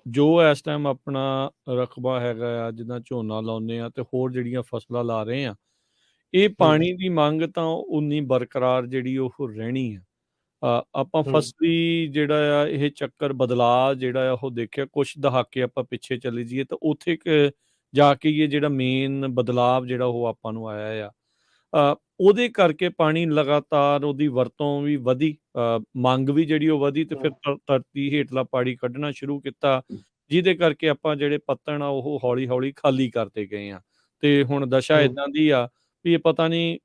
ਜੋ ਇਸ ਟਾਈਮ ਆਪਣਾ ਰਕਬਾ ਹੈਗਾ ਆ, ਜਿੱਦਾਂ ਝੋਨਾ ਲਾਉਂਦੇ ਆ ਤੇ ਹੋਰ ਜਿਹੜੀਆਂ ਫਸਲਾਂ ਲਾ ਰਹੇ ਆ, ਇਹ ਪਾਣੀ ਦੀ ਮੰਗ ਤਾਂ ਉਨੀ ਬਰਕਰਾਰ ਜਿਹੜੀ ਉਹ ਰਹਿਣੀ ਆ। ਆਪਾਂ ਫਸਲੀ ਜਿਹੜਾ ਆ ਇਹ ਚੱਕਰ ਬਦਲਾਅ ਜਿਹੜਾ ਆ ਉਹ ਦੇਖਿਆ, ਕੁਛ ਦਹਾਕੇ ਆਪਾਂ ਪਿੱਛੇ ਚਲੇ ਜਾਈਏ ਤਾਂ ਉੱਥੇ ਜਾ ਕੇ ਇਹ ਜਿਹੜਾ ਮੇਨ ਬਦਲਾਵ ਜਿਹੜਾ ਉਹ ਆਪਾਂ ਨੂੰ ਆਇਆ ਆ, ਉਹਦੇ ਕਰਕੇ ਪਾਣੀ ਲਗਾਤਾਰ ਉਹਦੀ ਵਰਤੋਂ ਵੀ ਵਧੀ, ਮੰਗ ਵੀ ਜਿਹੜੀ ਉਹ ਵਧੀ, ਤੇ ਫਿਰ ਧਰਤੀ ਹੇਠਲਾ ਪਾਣੀ ਕੱਢਣਾ ਸ਼ੁਰੂ ਕੀਤਾ, ਜਿਹਦੇ ਕਰਕੇ ਆਪਾਂ ਜਿਹੜੇ ਪੱਤਣ ਆ ਉਹ ਹੌਲੀ ਹੌਲੀ ਖਾਲੀ ਕਰਦੇ ਗਏ ਆ। ਤੇ ਹੁਣ ਦਸ਼ਾ ਇਦਾਂ ਦੀ ਆ ਵੀ ਇਹ ਪਤਾ ਨਹੀਂ,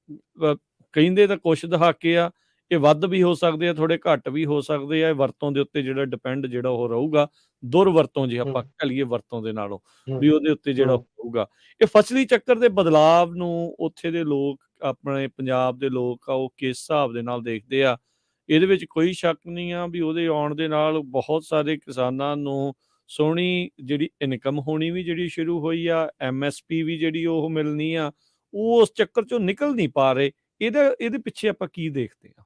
ਕਹਿੰਦੇ ਤਾਂ ਕੁਛ ਦਹਾਕੇ ਆ, ਇਹ ਵੱਧ ਵੀ ਹੋ ਸਕਦੇ ਆ, ਥੋੜੇ ਘੱਟ ਵੀ ਹੋ ਸਕਦੇ ਆ। ਇਹ ਵਰਤੋਂ ਦੇ ਉੱਤੇ ਜਿਹੜਾ ਡਿਪੈਂਡ ਜਿਹੜਾ ਉਹ ਰਹੂਗਾ, ਦੁਰਵਰਤੋਂ ਜੇ ਆਪਾਂ ਕਹਿ ਲਈਏ ਵਰਤੋਂ ਦੇ ਨਾਲੋਂ, ਵੀ ਉਹਦੇ ਉੱਤੇ ਜਿਹੜਾ ਹੋਊਗਾ। ਇਹ ਫਸਲੀ ਚੱਕਰ ਦੇ ਬਦਲਾਵ ਨੂੰ ਉੱਥੇ ਦੇ ਲੋਕ, ਆਪਣੇ ਪੰਜਾਬ ਦੇ ਲੋਕ ਆ, ਉਹ ਕਿਸ ਹਿਸਾਬ ਦੇ ਨਾਲ ਦੇਖਦੇ ਆ, ਇਹਦੇ ਵਿੱਚ ਕੋਈ ਸ਼ੱਕ ਨਹੀਂ ਆ ਵੀ ਉਹਦੇ ਆਉਣ ਦੇ ਨਾਲ ਬਹੁਤ ਸਾਰੇ ਕਿਸਾਨਾਂ ਨੂੰ ਸੋਹਣੀ ਜਿਹੜੀ ਇਨਕਮ ਹੋਣੀ ਵੀ ਜਿਹੜੀ ਸ਼ੁਰੂ ਹੋਈ ਆ, MSP ਵੀ ਜਿਹੜੀ ਉਹ ਮਿਲਣੀ ਆ, ਉਹ ਉਸ ਚੱਕਰ ਚੋਂ ਨਿਕਲ ਨਹੀਂ ਪਾ ਰਹੇ। ਇਹਦੇ ਪਿੱਛੇ ਆਪਾਂ ਕੀ ਦੇਖਦੇ ਹਾਂ?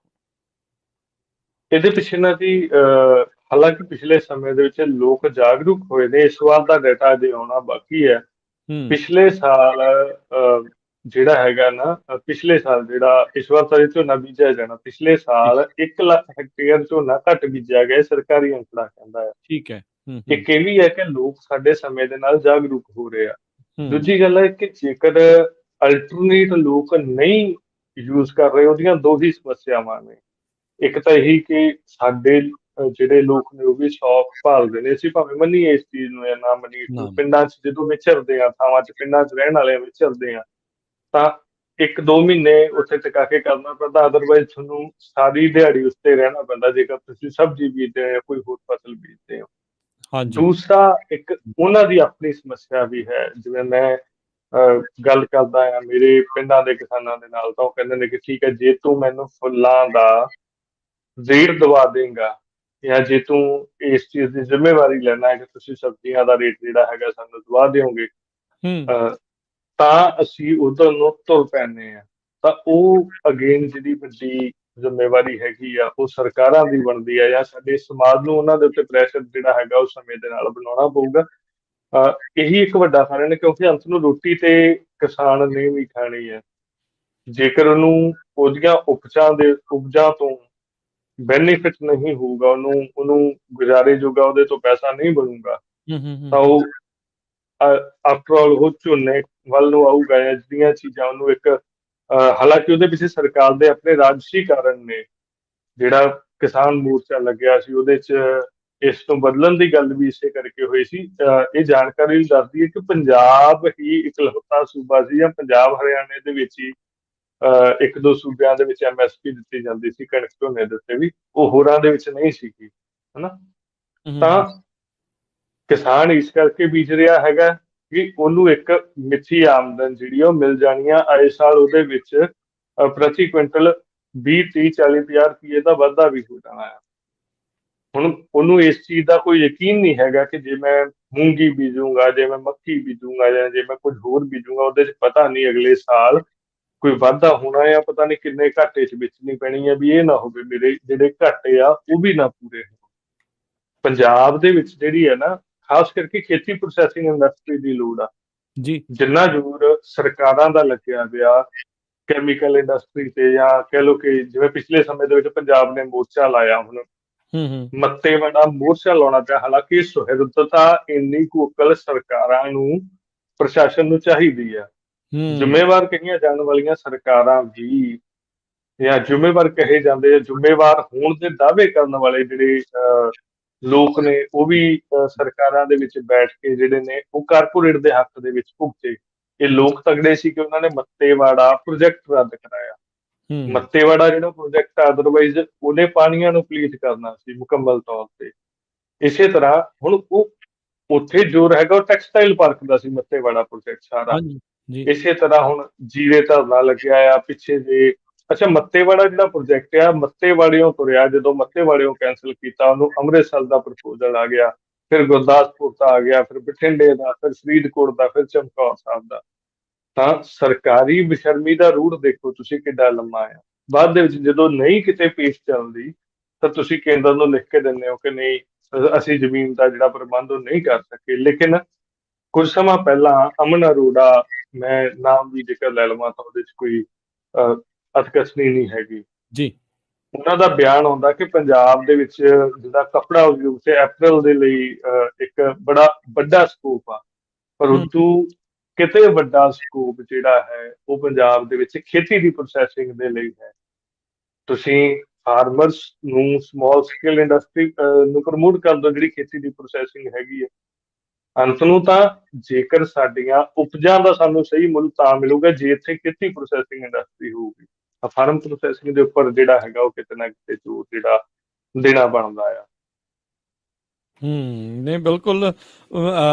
ਇਹਦੇ ਪਿੱਛੇ ਨਾ ਜੀ ਹਾਲਾਂਕਿ ਪਿਛਲੇ ਸਮੇਂ ਦੇ ਵਿੱਚ ਲੋਕ ਜਾਗਰੂਕ ਹੋਏ ਨੇ, ਇਸ ਵਾਰ ਦਾ ਡਾਟਾ ਅਜੇ ਆਉਣਾ ਬਾਕੀ ਹੈ। ਪਿਛਲੇ ਸਾਲ ਜਿਹੜਾ ਹੈਗਾ ਨਾ, ਪਿਛਲੇ ਸਾਲ ਜਿਹੜਾ ਇਸ ਵਾਰ ਤਾਂ ਇਹ ਝੋਨਾ ਬੀਜਿਆ ਜਾਣਾ, ਪਿਛਲੇ ਸਾਲ 1 ਲੱਖ ਹੈਕਟੇਅਰ ਝੋਨਾ ਘੱਟ ਬੀਜਿਆ ਗਿਆ, ਸਰਕਾਰੀ ਅੰਕੜਾ ਕਹਿੰਦਾ ਹੈ। ਠੀਕ ਹੈ। ਇੱਕ ਇਹ ਵੀ ਹੈ ਕਿ ਲੋਕ ਸਾਡੇ ਸਮੇਂ ਦੇ ਨਾਲ ਜਾਗਰੂਕ ਹੋ ਰਹੇ ਆ। ਹੂੰ ਦੂਜੀ ਗੱਲ ਹੈ ਕਿ ਜੇਕਰ ਅਲਟਰਨੇਟ ਲੋਕ ਨਹੀਂ ਯੂਜ਼ ਕਰ ਰਹੇ, ਉਹਦੀਆਂ ਦੋ ਹੀ ਸਮੱਸਿਆਵਾਂ ਨੇ। ਇੱਕ ਤਾਂ ਇਹੀ ਕਿ ਸਾਡੇ ਜਿਹੜੇ ਲੋਕ ਨੇ ਉਹ ਵੀ ਸ਼ੌਕ ਭਾਲਦੇ ਨੇ, ਅਸੀਂ ਭਾਵੇਂ ਮੰਨੀਏ ਇਸ ਚੀਜ਼ ਨੂੰ ਜਾਂ ਨਾ ਮੰਨੀਏ। ਪਿੰਡਾਂ 'ਚ ਜਦੋਂ ਵਿਚਰਦੇ ਆ, ਥਾਵਾਂ 'ਚ ਪਿੰਡਾਂ 'ਚ ਰਹਿਣ ਵਾਲੇ ਵਿਚਰਦੇ ਆ, ਤਾਂ 1-2 ਮਹੀਨੇ ਉੱਥੇ ਟਿਕਾ ਕੇ ਕਰਨਾ ਪੈਂਦਾ, ਅਦਰਵਾਈਜ਼ ਤੁਹਾਨੂੰ ਸਾਰੀ ਦਿਹਾੜੀ ਉੱਤੇ ਰਹਿਣਾ ਪੈਂਦਾ ਜੇਕਰ ਤੁਸੀਂ ਸਬਜ਼ੀ ਬੀਜਦੇ ਹੋ ਜਾਂ ਕੋਈ ਹੋਰ ਫਸਲ ਬੀਜਦੇ ਹੋ। ਦੂਸਰਾ ਇੱਕ ਉਹਨਾਂ ਦੀ ਆਪਣੀ ਸਮੱਸਿਆ ਵੀ ਹੈ। ਜਿਵੇਂ ਮੈਂ ਗੱਲ ਕਰਦਾ ਆ ਮੇਰੇ ਪਿੰਡਾਂ ਦੇ ਕਿਸਾਨਾਂ ਦੇ ਨਾਲ, ਤਾਂ ਉਹ ਕਹਿੰਦੇ ਨੇ ਕਿ ਠੀਕ ਹੈ, ਜੇ ਤੂੰ ਮੈਨੂੰ ਫੁੱਲਾਂ ਦਾ ਰੇਟ ਦਵਾ ਦੇਗਾ ਜਾਂ ਜੇ ਤੂੰ ਇਸ ਚੀਜ਼ ਦੀ ਜ਼ਿੰਮੇਵਾਰੀ ਲੈਣਾ ਹੈ ਕਿ ਤੁਸੀਂ ਸਬਜ਼ੀਆਂ ਦਾ ਰੇਟ ਜਿਹੜਾ ਹੈਗਾ ਸਾਨੂੰ ਦਵਾ ਦਿਓਗੇ, ਤਾਂ ਅਸੀਂ ਉਧਰ ਨੂੰ ਤੁਰ ਪੈਂਦੇ ਆ। ਤਾਂ ਉਹ ਅਗੇਨ ਜਿਹੜੀ ਵੱਡੀ ਜ਼ਿੰਮੇਵਾਰੀ ਹੈਗੀ ਆ, ਉਹ ਸਰਕਾਰਾਂ ਦੀ ਬਣਦੀ ਹੈ ਜਾਂ ਸਾਡੇ ਸਮਾਜ ਨੂੰ ਉਹਨਾਂ ਦੇ ਉੱਤੇ ਪ੍ਰੈਸ਼ਰ ਜਿਹੜਾ ਹੈਗਾ ਉਹ ਸਮੇਂ ਦੇ ਨਾਲ ਬਣਾਉਣਾ ਪਊਗਾ। ਇਹੀ ਇੱਕ ਵੱਡਾ ਕਾਰਨ ਹੈ, ਕਿਉਂਕਿ ਅੰਤ ਨੂੰ ਰੋਟੀ ਤੇ ਕਿਸਾਨ ਨੇ ਵੀ ਖਾਣੀ ਹੈ। ਜੇਕਰ ਉਹਨੂੰ ਉਹਦੀਆਂ ਉਪਜਾਂ ਤੋਂ ਬੈਨੀਫਿਟ ਨਹੀਂ ਹੋਊਗਾ, ਉਹਨੂੰ ਗੁਜ਼ਾਰੇ ਜੋਗਾ ਉਹਦੇ ਤੋਂ ਪੈਸਾ ਨਹੀਂ ਬਣੂਗਾ, ਤਾਂ ਉਹ ਆਫਟਰ ਆਲ ਉਹ ਝੋਨੇ ਵੱਲ ਨੂੰ ਆਊਗਾ ਜਾਂ ਜਿਹੜੀਆਂ ਚੀਜ਼ਾਂ ਉਹਨੂੰ ਇੱਕ ਹਾਲਾਂਕਿ ਉਹਦੇ ਪਿੱਛੇ ਸਰਕਾਰ ਦੇ ਆਪਣੇ ਰਾਜਸੀ ਕਾਰਨ ਨੇ। ਜਿਹੜਾ ਕਿਸਾਨ ਮੋਰਚਾ ਲੱਗਿਆ ਸੀ ਉਹਦੇ 'ਚ ਇਸ ਤੋਂ ਬਦਲਣ ਦੀ ਗੱਲ ਵੀ ਇਸੇ ਕਰਕੇ ਹੋਈ ਸੀ। ਇਹ ਜਾਣਕਾਰੀ ਵੀ ਦੱਸਦੀ ਹੈ ਕਿ ਪੰਜਾਬ ਹੀ ਇਕਲੌਤਾ ਸੂਬਾ ਸੀ, ਜਾਂ ਪੰਜਾਬ ਹਰਿਆਣੇ ਦੇ ਵਿੱਚ ਹੀ 1-2 ਸੂਬਿਆਂ ਦੇ ਵਿੱਚ MSP ਦਿੱਤੀ ਜਾਂਦੀ ਸੀ ਕਣਕ ਝੋਨੇ ਦੇ ਉੱਤੇ ਵੀ, ਉਹ ਹੋਰਾਂ ਦੇ ਵਿੱਚ ਨਹੀਂ ਸੀਗੀ, ਹਨਾ। ਤਾਂ ਕਿਸਾਨ ਇਸ ਕਰਕੇ ਬੀਜ ਰਿਹਾ ਹੈਗਾ ਕਿ ਉਹਨੂੰ ਇੱਕ ਮਿੱਥੀ ਆਮਦਨ ਜਿਹੜੀ ਉਹ ਮਿਲ ਜਾਣੀ ਆ। ਆਏ ਸਾਲ ਉਹਦੇ ਵਿੱਚ ਪ੍ਰਤੀ ਕੁਇੰਟਲ 20, 30, 40, 50 ਰੁਪਏ ਦਾ ਵਾਧਾ ਵੀ ਹੋ ਜਾਣਾ ਹੈ। ਹੁਣ ਉਹਨੂੰ ਇਸ ਚੀਜ਼ ਦਾ ਕੋਈ ਯਕੀਨ ਨਹੀਂ ਹੈਗਾ ਕਿ ਜੇ ਮੈਂ ਮੂੰਗੀ ਬੀਜੂੰਗਾ, ਜੇ ਮੈਂ ਮੱਕੀ ਬੀਜੂੰਗਾ ਜਾਂ ਜੇ ਮੈਂ ਕੁਝ ਹੋਰ ਬੀਜੂੰਗਾ, ਉਹਦੇ 'ਚ ਪਤਾ ਨਹੀਂ ਅਗਲੇ ਸਾਲ ਕੋਈ ਵਾਧਾ ਹੋਣਾ ਆ, ਪਤਾ ਨਹੀਂ ਕਿੰਨੇ ਘਾਟੇ 'ਚ ਵੇਚਣੀ ਪੈਣੀ ਹੈ, ਵੀ ਇਹ ਨਾ ਹੋਵੇ ਮੇਰੇ ਜਿਹੜੇ ਘਾਟੇ ਆ ਉਹ ਵੀ ਨਾ ਪੂਰੇ ਹੋਣ। ਪੰਜਾਬ ਦੇ ਵਿੱਚ ਜਿਹੜੀ ਹੈ ਨਾ, ਖਾਸ ਕਰਕੇ ਖੇਤੀ ਪ੍ਰੋਸੈਸਿੰਗ ਇੰਡਸਟਰੀ ਦੀ ਲੋੜ ਆ ਜੀ। ਜਿੰਨਾ ਜ਼ੋਰ ਸਰਕਾਰਾਂ ਦਾ ਲੱਗਿਆ ਪਿਆ ਕੈਮੀਕਲ ਇੰਡਸਟਰੀ ਤੇ, ਜਾਂ ਕਹਿ ਲਓ ਕਿ ਜਿਵੇਂ ਪਿਛਲੇ ਸਮੇਂ ਦੇ ਵਿੱਚ ਪੰਜਾਬ ਨੇ ਮੋਰਚਾ ਲਾਇਆ, ਹੁਣ ਮੱਤੇ ਵਾਲਾ ਮੋਰਚਾ ਲਾਉਣਾ ਪਿਆ। ਹਾਲਾਂਕਿ ਸੁਹਿਰਦਤਾ ਇੰਨੀ ਕੁ ਅਕਲ ਸਰਕਾਰਾਂ ਨੂੰ, ਪ੍ਰਸ਼ਾਸਨ ਨੂੰ ਚਾਹੀਦੀ ਆ। ਜ਼ਿੰਮੇਵਾਰ ਕਹੀਆਂ ਜਾਣ ਵਾਲੀਆਂ ਸਰਕਾਰਾਂ ਵੀ, ਜਾਂ ਜ਼ਿੰਮੇਵਾਰ ਕਹੇ ਜਾਂਦੇ, ਜ਼ਿੰਮੇਵਾਰ ਹੋਣ ਦੇ ਦਾਅਵੇ ਕਰਨ ਵਾਲੇ ਜਿਹੜੇ ਲੋਕ ਨੇ, ਉਹ ਵੀ ਸਰਕਾਰਾਂ ਦੇ ਵਿੱਚ ਬੈਠ ਕੇ ਜਿਹੜੇ ਨੇ ਉਹ ਕਾਰਪੋਰੇਟ ਦੇ ਹੱਕ ਦੇ ਵਿੱਚ ਭੁਗਤੇ। ਇਹ ਲੋਕ ਤਗੜੇ ਸੀ ਕਿ ਉਹਨਾਂ ਨੇ ਮੱਤੇਵਾੜਾ ਪ੍ਰੋਜੈਕਟ ਰੱਦ ਕਰਾਇਆ। ਮੱਤੇਵਾੜਾ ਜਿਹੜਾ ਪ੍ਰੋਜੈਕਟ ਅਦਰਵਾਈਜ਼ ਉਹਨੇ ਪਾਣੀਆਂ ਨੂੰ ਪਲੀਟ ਕਰਨਾ ਸੀ ਮੁਕੰਮਲ ਤੌਰ ਤੇ। ਇਸੇ ਤਰ੍ਹਾਂ ਹੁਣ ਉਹ ਉੱਥੇ ਜ਼ੋਰ ਹੈਗਾ ਉਹ ਟੈਕਸਟਾਈਲ ਪਾਰਕ ਦਾ ਸੀ, ਮੱਤੇਵਾੜਾ ਪ੍ਰੋਜੈਕਟ ਸਾਰਾ। ਇਸੇ ਤਰ੍ਹਾਂ ਹੁਣ ਜੀਰੇ ਧਰਨਾ ਲੱਗਿਆ ਆ ਪਿੱਛੇ ਜੇ। ਅੱਛਾ, ਮੱਤੇਵਾੜਾ ਜਿਹੜਾ ਪ੍ਰੋਜੈਕਟ ਆ, ਮੱਤੇਵਾੜਿਓਂ ਤੁਰਿਆ, ਜਦੋਂ ਮੱਤੇਵਾੜਿਓਂ ਕੈਂਸਲ ਕੀਤਾ, ਉਹਨੂੰ ਅੰਮ੍ਰਿਤਸਰ ਦਾ ਪ੍ਰਪੋਜ਼ਲ ਆ ਗਿਆ, ਫਿਰ ਗੁਰਦਾਸਪੁਰ ਦਾ ਆ ਗਿਆ, ਫਿਰ ਬਠਿੰਡੇ ਦਾ, ਫਿਰ ਫਰੀਦਕੋਟ ਦਾ, ਫਿਰ ਚਮਕੌਰ ਸਾਹਿਬ ਦਾ। ਤਾਂ ਸਰਕਾਰੀ ਬੇਸ਼ਰਮੀ ਦਾ ਰੂਟ ਦੇਖੋ ਤੁਸੀਂ ਕਿੱਡਾ ਲੰਮਾ ਆ। ਬਾਅਦ ਦੇ ਵਿੱਚ ਜਦੋਂ ਨਹੀਂ ਕਿਤੇ ਪੇਸ਼ ਚੱਲਦੀ, ਤਾਂ ਤੁਸੀਂ ਕੇਂਦਰ ਨੂੰ ਲਿਖ ਕੇ ਦਿੰਦੇ ਹੋ ਕਿ ਨਹੀਂ, ਅਸੀਂ ਜ਼ਮੀਨ ਦਾ ਜਿਹੜਾ ਪ੍ਰਬੰਧ ਉਹ ਨਹੀਂ ਕਰ ਸਕੇ। ਲੇਕਿਨ ਕੁਝ ਸਮਾਂ ਪਹਿਲਾਂ ਅਮਨ ਅਰੋੜਾ, ਮੈਂ ਨਾਮ ਵੀ ਜ਼ਿਕਰ ਲੈ ਲਵਾਂ ਤਾਂ ਉਹਦੇ 'ਚ ਕੋਈ ਅਤਕਥਨੀ ਨਹੀਂ ਹੈਗੀ ਜੀ, ਉਹਨਾਂ ਦਾ ਬਿਆਨ ਆਉਂਦਾ ਕਿ ਪੰਜਾਬ ਦੇ ਵਿੱਚ ਜਿਹੜਾ ਕੱਪੜਾ ਉਦਯੋਗ ਤੇ ਐਪਰਲ ਦੇ ਲਈ ਇੱਕ ਬੜਾ ਵੱਡਾ ਸਕੋਪ ਆ, ਪਰ ਉਦੋਂ ਕਿਤੇ ਵੱਡਾ ਸਕੋਪ ਜਿਹੜਾ ਹੈ ਉਹ ਪੰਜਾਬ ਦੇ ਵਿੱਚ ਖੇਤੀ ਦੀ ਪ੍ਰੋਸੈਸਿੰਗ ਦੇ ਲਈ ਹੈ। ਤੁਸੀਂ ਫਾਰਮਰਸ ਨੂੰ, ਸਮਾਲ ਸਕੇਲ ਇੰਡਸਟਰੀ ਨੂੰ ਪ੍ਰਮੋਟ ਕਰ ਦਿਓ ਜਿਹੜੀ ਖੇਤੀ ਦੀ ਪ੍ਰੋਸੈਸਿੰਗ ਹੈਗੀ ਹੈ। ਅੰਤ ਨੂੰ ਤਾਂ ਜੇਕਰ ਸਾਡੀਆਂ ਉਪਜਾਂ ਦਾ ਸਾਨੂੰ ਸਹੀ ਮੁੱਲ ਤਾਂ ਮਿਲੂਗਾ ਜੇ ਇੱਥੇ ਖੇਤੀ ਪ੍ਰੋਸੈਸਿੰਗ ਇੰਡਸਟਰੀ ਹੋਊਗੀ। ਫਾਰਮ ਪ੍ਰੋਸੈਸਿੰਗ ਦੇ ਉੱਪਰ ਜਿਹੜਾ ਹੈਗਾ ਉਹ ਕਿਤੇ ਨਾ ਕਿਤੇ ਜ਼ੋਰ ਜਿਹੜਾ ਦੇਣਾ ਬਣਦਾ ਆ। ਨਹੀਂ ਬਿਲਕੁਲ।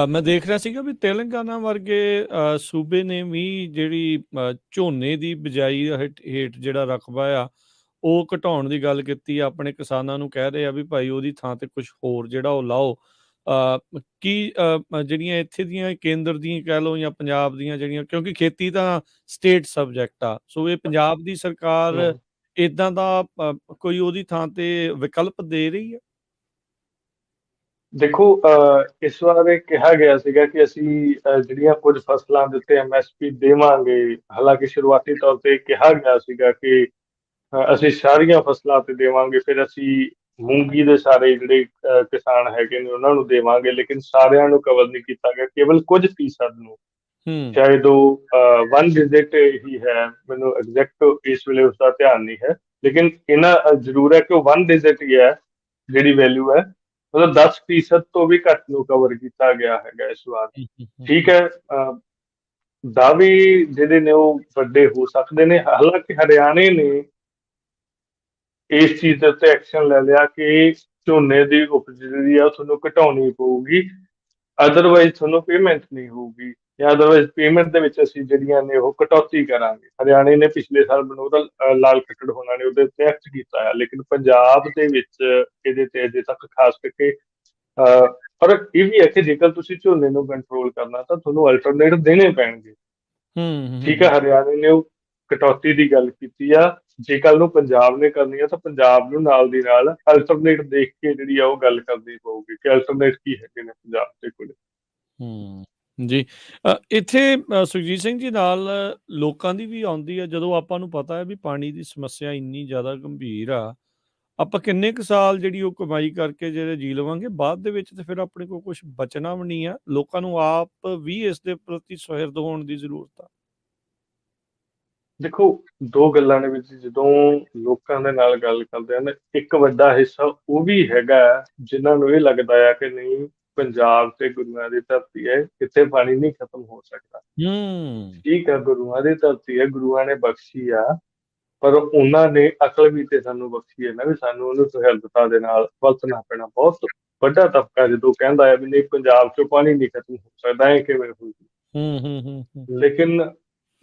ਮੈਂ ਦੇਖ ਰਿਹਾ ਸੀਗਾ ਵੀ ਤੇਲੰਗਾਨਾ ਵਰਗੇ ਸੂਬੇ ਨੇ ਵੀ ਜਿਹੜੀ ਝੋਨੇ ਦੀ ਬਿਜਾਈ ਹੇਠ ਜਿਹੜਾ ਰਕਬਾ ਆ ਉਹ ਘਟਾਉਣ ਦੀ ਗੱਲ ਕੀਤੀ ਆ। ਆਪਣੇ ਕਿਸਾਨਾਂ ਨੂੰ ਕਹਿ ਰਹੇ ਆ ਵੀ ਭਾਈ ਉਹਦੀ ਥਾਂ ਤੇ ਕੁਝ ਹੋਰ ਜਿਹੜਾ ਉਹ ਲਾਓ। ਕੀ ਜਿਹੜੀਆਂ ਇੱਥੇ ਦੀਆਂ ਕੇਂਦਰ ਦੀਆਂ ਕਹਿ ਲਓ ਜਾਂ ਪੰਜਾਬ ਦੀਆਂ ਜਿਹੜੀਆਂ, ਕਿਉਂਕਿ ਖੇਤੀ ਤਾਂ ਸਟੇਟ ਸਬਜੈਕਟ ਆ, ਸੋ ਇਹ ਪੰਜਾਬ ਦੀ ਸਰਕਾਰ ਹਮ, ਇਦਾਂ ਦਾ ਕੋਈ ਉਹਦੀ ਥਾਂ ਤੇ ਵਿਕਲਪ ਦੇ ਰਹੀ ਹੈ? ਦੇਖੋ, ਇਸ ਵਾਰ ਇਹ ਕਿਹਾ ਗਿਆ ਸੀਗਾ ਕਿ ਅਸੀਂ ਜਿਹੜੀਆਂ ਕੁਝ ਫਸਲਾਂ ਦੇ ਉੱਤੇ MSP ਦੇਵਾਂਗੇ। ਹਾਲਾਂਕਿ ਸ਼ੁਰੂਆਤੀ ਤੌਰ ਤੇ ਕਿਹਾ ਗਿਆ ਸੀਗਾ ਕਿ ਅਸੀਂ ਸਾਰੀਆਂ ਫਸਲਾਂ ਤੇ ਦੇਵਾਂਗੇ, ਫਿਰ ਅਸੀਂ ਮੂੰਗੀ ਦੇ ਸਾਰੇ ਜਿਹੜੇ ਕਿਸਾਨ ਹੈਗੇ ਨੇ ਉਹਨਾਂ ਨੂੰ ਦੇਵਾਂਗੇ, ਲੇਕਿਨ ਸਾਰਿਆਂ ਨੂੰ ਕਵਰ ਨਹੀਂ ਕੀਤਾ ਗਿਆ, ਕੇਵਲ ਕੁਝ ਫੀਸਦ ਨੂੰ। ਹੂੰ ਸ਼ਾਇਦ ਉਹ 1 ਡਿਜਿਟ ਹੀ ਹੈ, ਮੈਨੂੰ ਐਗਜ਼ੈਕਟ ਇਸ ਵੇਲੇ ਉਸਦਾ ਧਿਆਨ ਨਹੀਂ ਹੈ, ਲੇਕਿਨ ਇਹਨਾਂ ਜ਼ਰੂਰ ਹੈ ਕਿ ਉਹ 1 ਡਿਜਿਟ ਹੀ ਹੈ ਜਿਹੜੀ ਵੈਲਿਊ ਹੈ, ਮਤਲਬ 10% ਤੋਂ ਵੀ ਘੱਟ ਨੂੰ ਕਵਰ ਕੀਤਾ ਗਿਆ ਹੈਗਾ ਇਸ ਵਾਰ। ਠੀਕ ਹੈ, ਦਾਅਵੇ ਜਿਹੜੇ ਨੇ ਉਹ ਵੱਡੇ ਹੋ ਸਕਦੇ ਨੇ। ਹਾਲਾਂਕਿ ਹਰਿਆਣੇ ਨੇ ਇਸ ਚੀਜ਼ ਦੇ ਉੱਤੇ ਐਕਸ਼ਨ ਲੈ ਲਿਆ ਕਿ ਝੋਨੇ ਦੀ ਉਪਜ ਜਿਹੜੀ ਆ ਉਹ ਤੁਹਾਨੂੰ ਘਟਾਉਣੀ ਪਊਗੀ, ਅਦਰਵਾਈਜ਼ ਤੁਹਾਨੂੰ ਪੇਮੈਂਟ ਨਹੀਂ ਹੋਊਗੀ, ਜਾਂ ਅਦਰਵਾਈਜ਼ ਪੇਮੈਂਟ ਦੇ ਵਿੱਚ ਅਸੀਂ ਜਿਹੜੀਆਂ ਨੇ ਉਹ ਕਟੌਤੀ ਕਰਾਂਗੇ। ਹਰਿਆਣੇ ਨੇ ਪਿਛਲੇ ਸਾਲ ਮੈਨੂੰ ਉਹਦਾ ਲਾਲ ਖੱਟੜ ਹੋਣਾ ਨੇ ਉਹਦੇ ਉੱਤੇ ਐਕਟ ਕੀਤਾ ਹੈ, ਲੇਕਿਨ ਪੰਜਾਬ ਦੇ ਵਿੱਚ ਇਹਦੇ ਤੇ ਅਜੇ ਤੱਕ ਖਾਸ ਕਰਕੇ ਪਰ ਇਹ ਵੀ ਹੈ ਕਿ ਜੇਕਰ ਤੁਸੀਂ ਝੋਨੇ ਨੂੰ ਕੰਟਰੋਲ ਕਰਨਾ ਤਾਂ ਤੁਹਾਨੂੰ ਅਲਟਰਨੇਟ ਦੇਣੇ ਪੈਣਗੇ। ਠੀਕ ਹੈ, ਹਰਿਆਣੇ ਨੇ ਉਹ ਕਟੌਤੀ ਦੀ ਗੱਲ ਕੀਤੀ ਆ। ਜੇ ਕੱਲ ਨੂੰ ਪੰਜਾਬ ਨੇ ਕਰਨੀ ਆ ਤਾਂ ਪੰਜਾਬ ਨੂੰ ਨਾਲ ਦੀ ਨਾਲ ਅਲਟਰਨੇਟ ਦੇਖ ਕੇ ਜਿਹੜੀ ਆ ਉਹ ਗੱਲ ਕਰਨੀ ਪਊਗੀ ਕਿ ਅਲਟਰਨੇਟ ਕੀ ਹੈਗੇ ਨੇ ਪੰਜਾਬ ਦੇ ਕੋਲ। ਜੀ ਇੱਥੇ ਸੁਖਜੀਤ ਸਿੰਘ ਜੀ ਨਾਲ ਲੋਕਾਂ ਦੀ ਵੀ ਆਉਂਦੀ ਆ, ਜਦੋਂ ਆਪਾਂ ਨੂੰ ਪਤਾ ਹੈ ਵੀ ਪਾਣੀ ਦੀ ਸਮੱਸਿਆ ਇੰਨੀ ਜ਼ਿਆਦਾ ਗੰਭੀਰ ਆ, ਆਪਾਂ ਕਿੰਨੇ ਕੁ ਸਾਲ ਜਿਹੜੀ ਉਹ ਕਮਾਈ ਕਰਕੇ ਜਿਹੜੇ ਜੀ ਲਵਾਂਗੇ, ਬਾਅਦ ਦੇ ਵਿੱਚ ਤੇ ਫਿਰ ਆਪਣੇ ਕੋਲ ਕੁਝ ਬਚਣਾ ਵੀ ਨਹੀਂ ਆ। ਲੋਕਾਂ ਨੂੰ ਆਪ ਵੀ ਇਸ ਦੇ ਪ੍ਰਤੀ ਸੁਹਿਰਦ ਹੋਣ ਦੀ ਜ਼ਰੂਰਤ ਆ। ਦੇਖੋ, ਦੋ ਗੱਲਾਂ ਦੇ ਵਿੱਚ ਜਦੋਂ ਲੋਕਾਂ ਦੇ ਨਾਲ ਗੱਲ ਕਰਦੇ ਹਨ, ਇੱਕ ਵੱਡਾ ਹਿੱਸਾ ਉਹ ਵੀ ਹੈਗਾ ਜਿਨ੍ਹਾਂ ਨੂੰ ਇਹ ਲੱਗਦਾ ਆ ਕਿ ਨਹੀਂ, ਪੰਜਾਬ ਤੇ ਗੁਰੂਆਂ ਦੀ ਧਰਤੀ ਹੈ, ਕਿਤੇ ਪਾਣੀ ਨਹੀਂ ਖਤਮ ਹੋ ਸਕਦਾ। ਠੀਕ ਹੈ, ਗੁਰੂਆਂ ਦੀ ਧਰਤੀ ਹੈ, ਗੁਰੂਆਂ ਨੇ ਬਖਸ਼ੀ ਆ, ਪਰ ਉਹਨਾਂ ਨੇ ਅਕਲ ਵੀ ਤੇ ਸਾਨੂੰ ਬਖਸ਼ੀ ਹੈ ਨਾ, ਵੀ ਸਾਨੂੰ ਉਹਨੂੰ ਸੁਹਿਰਦਤਾ ਦੇ ਨਾਲ ਵਰਤਣਾ ਪੈਣਾ। ਬਹੁਤ ਵੱਡਾ ਤਬਕਾ ਜਦੋਂ ਕਹਿੰਦਾ ਹੈ ਵੀ ਨਹੀਂ, ਪੰਜਾਬ ਚੋਂ ਪਾਣੀ ਨਹੀਂ ਖਤਮ ਹੋ ਸਕਦਾ, ਇਹ ਕਿਵੇਂ ਹੋਊਗੀ? ਲੇਕਿਨ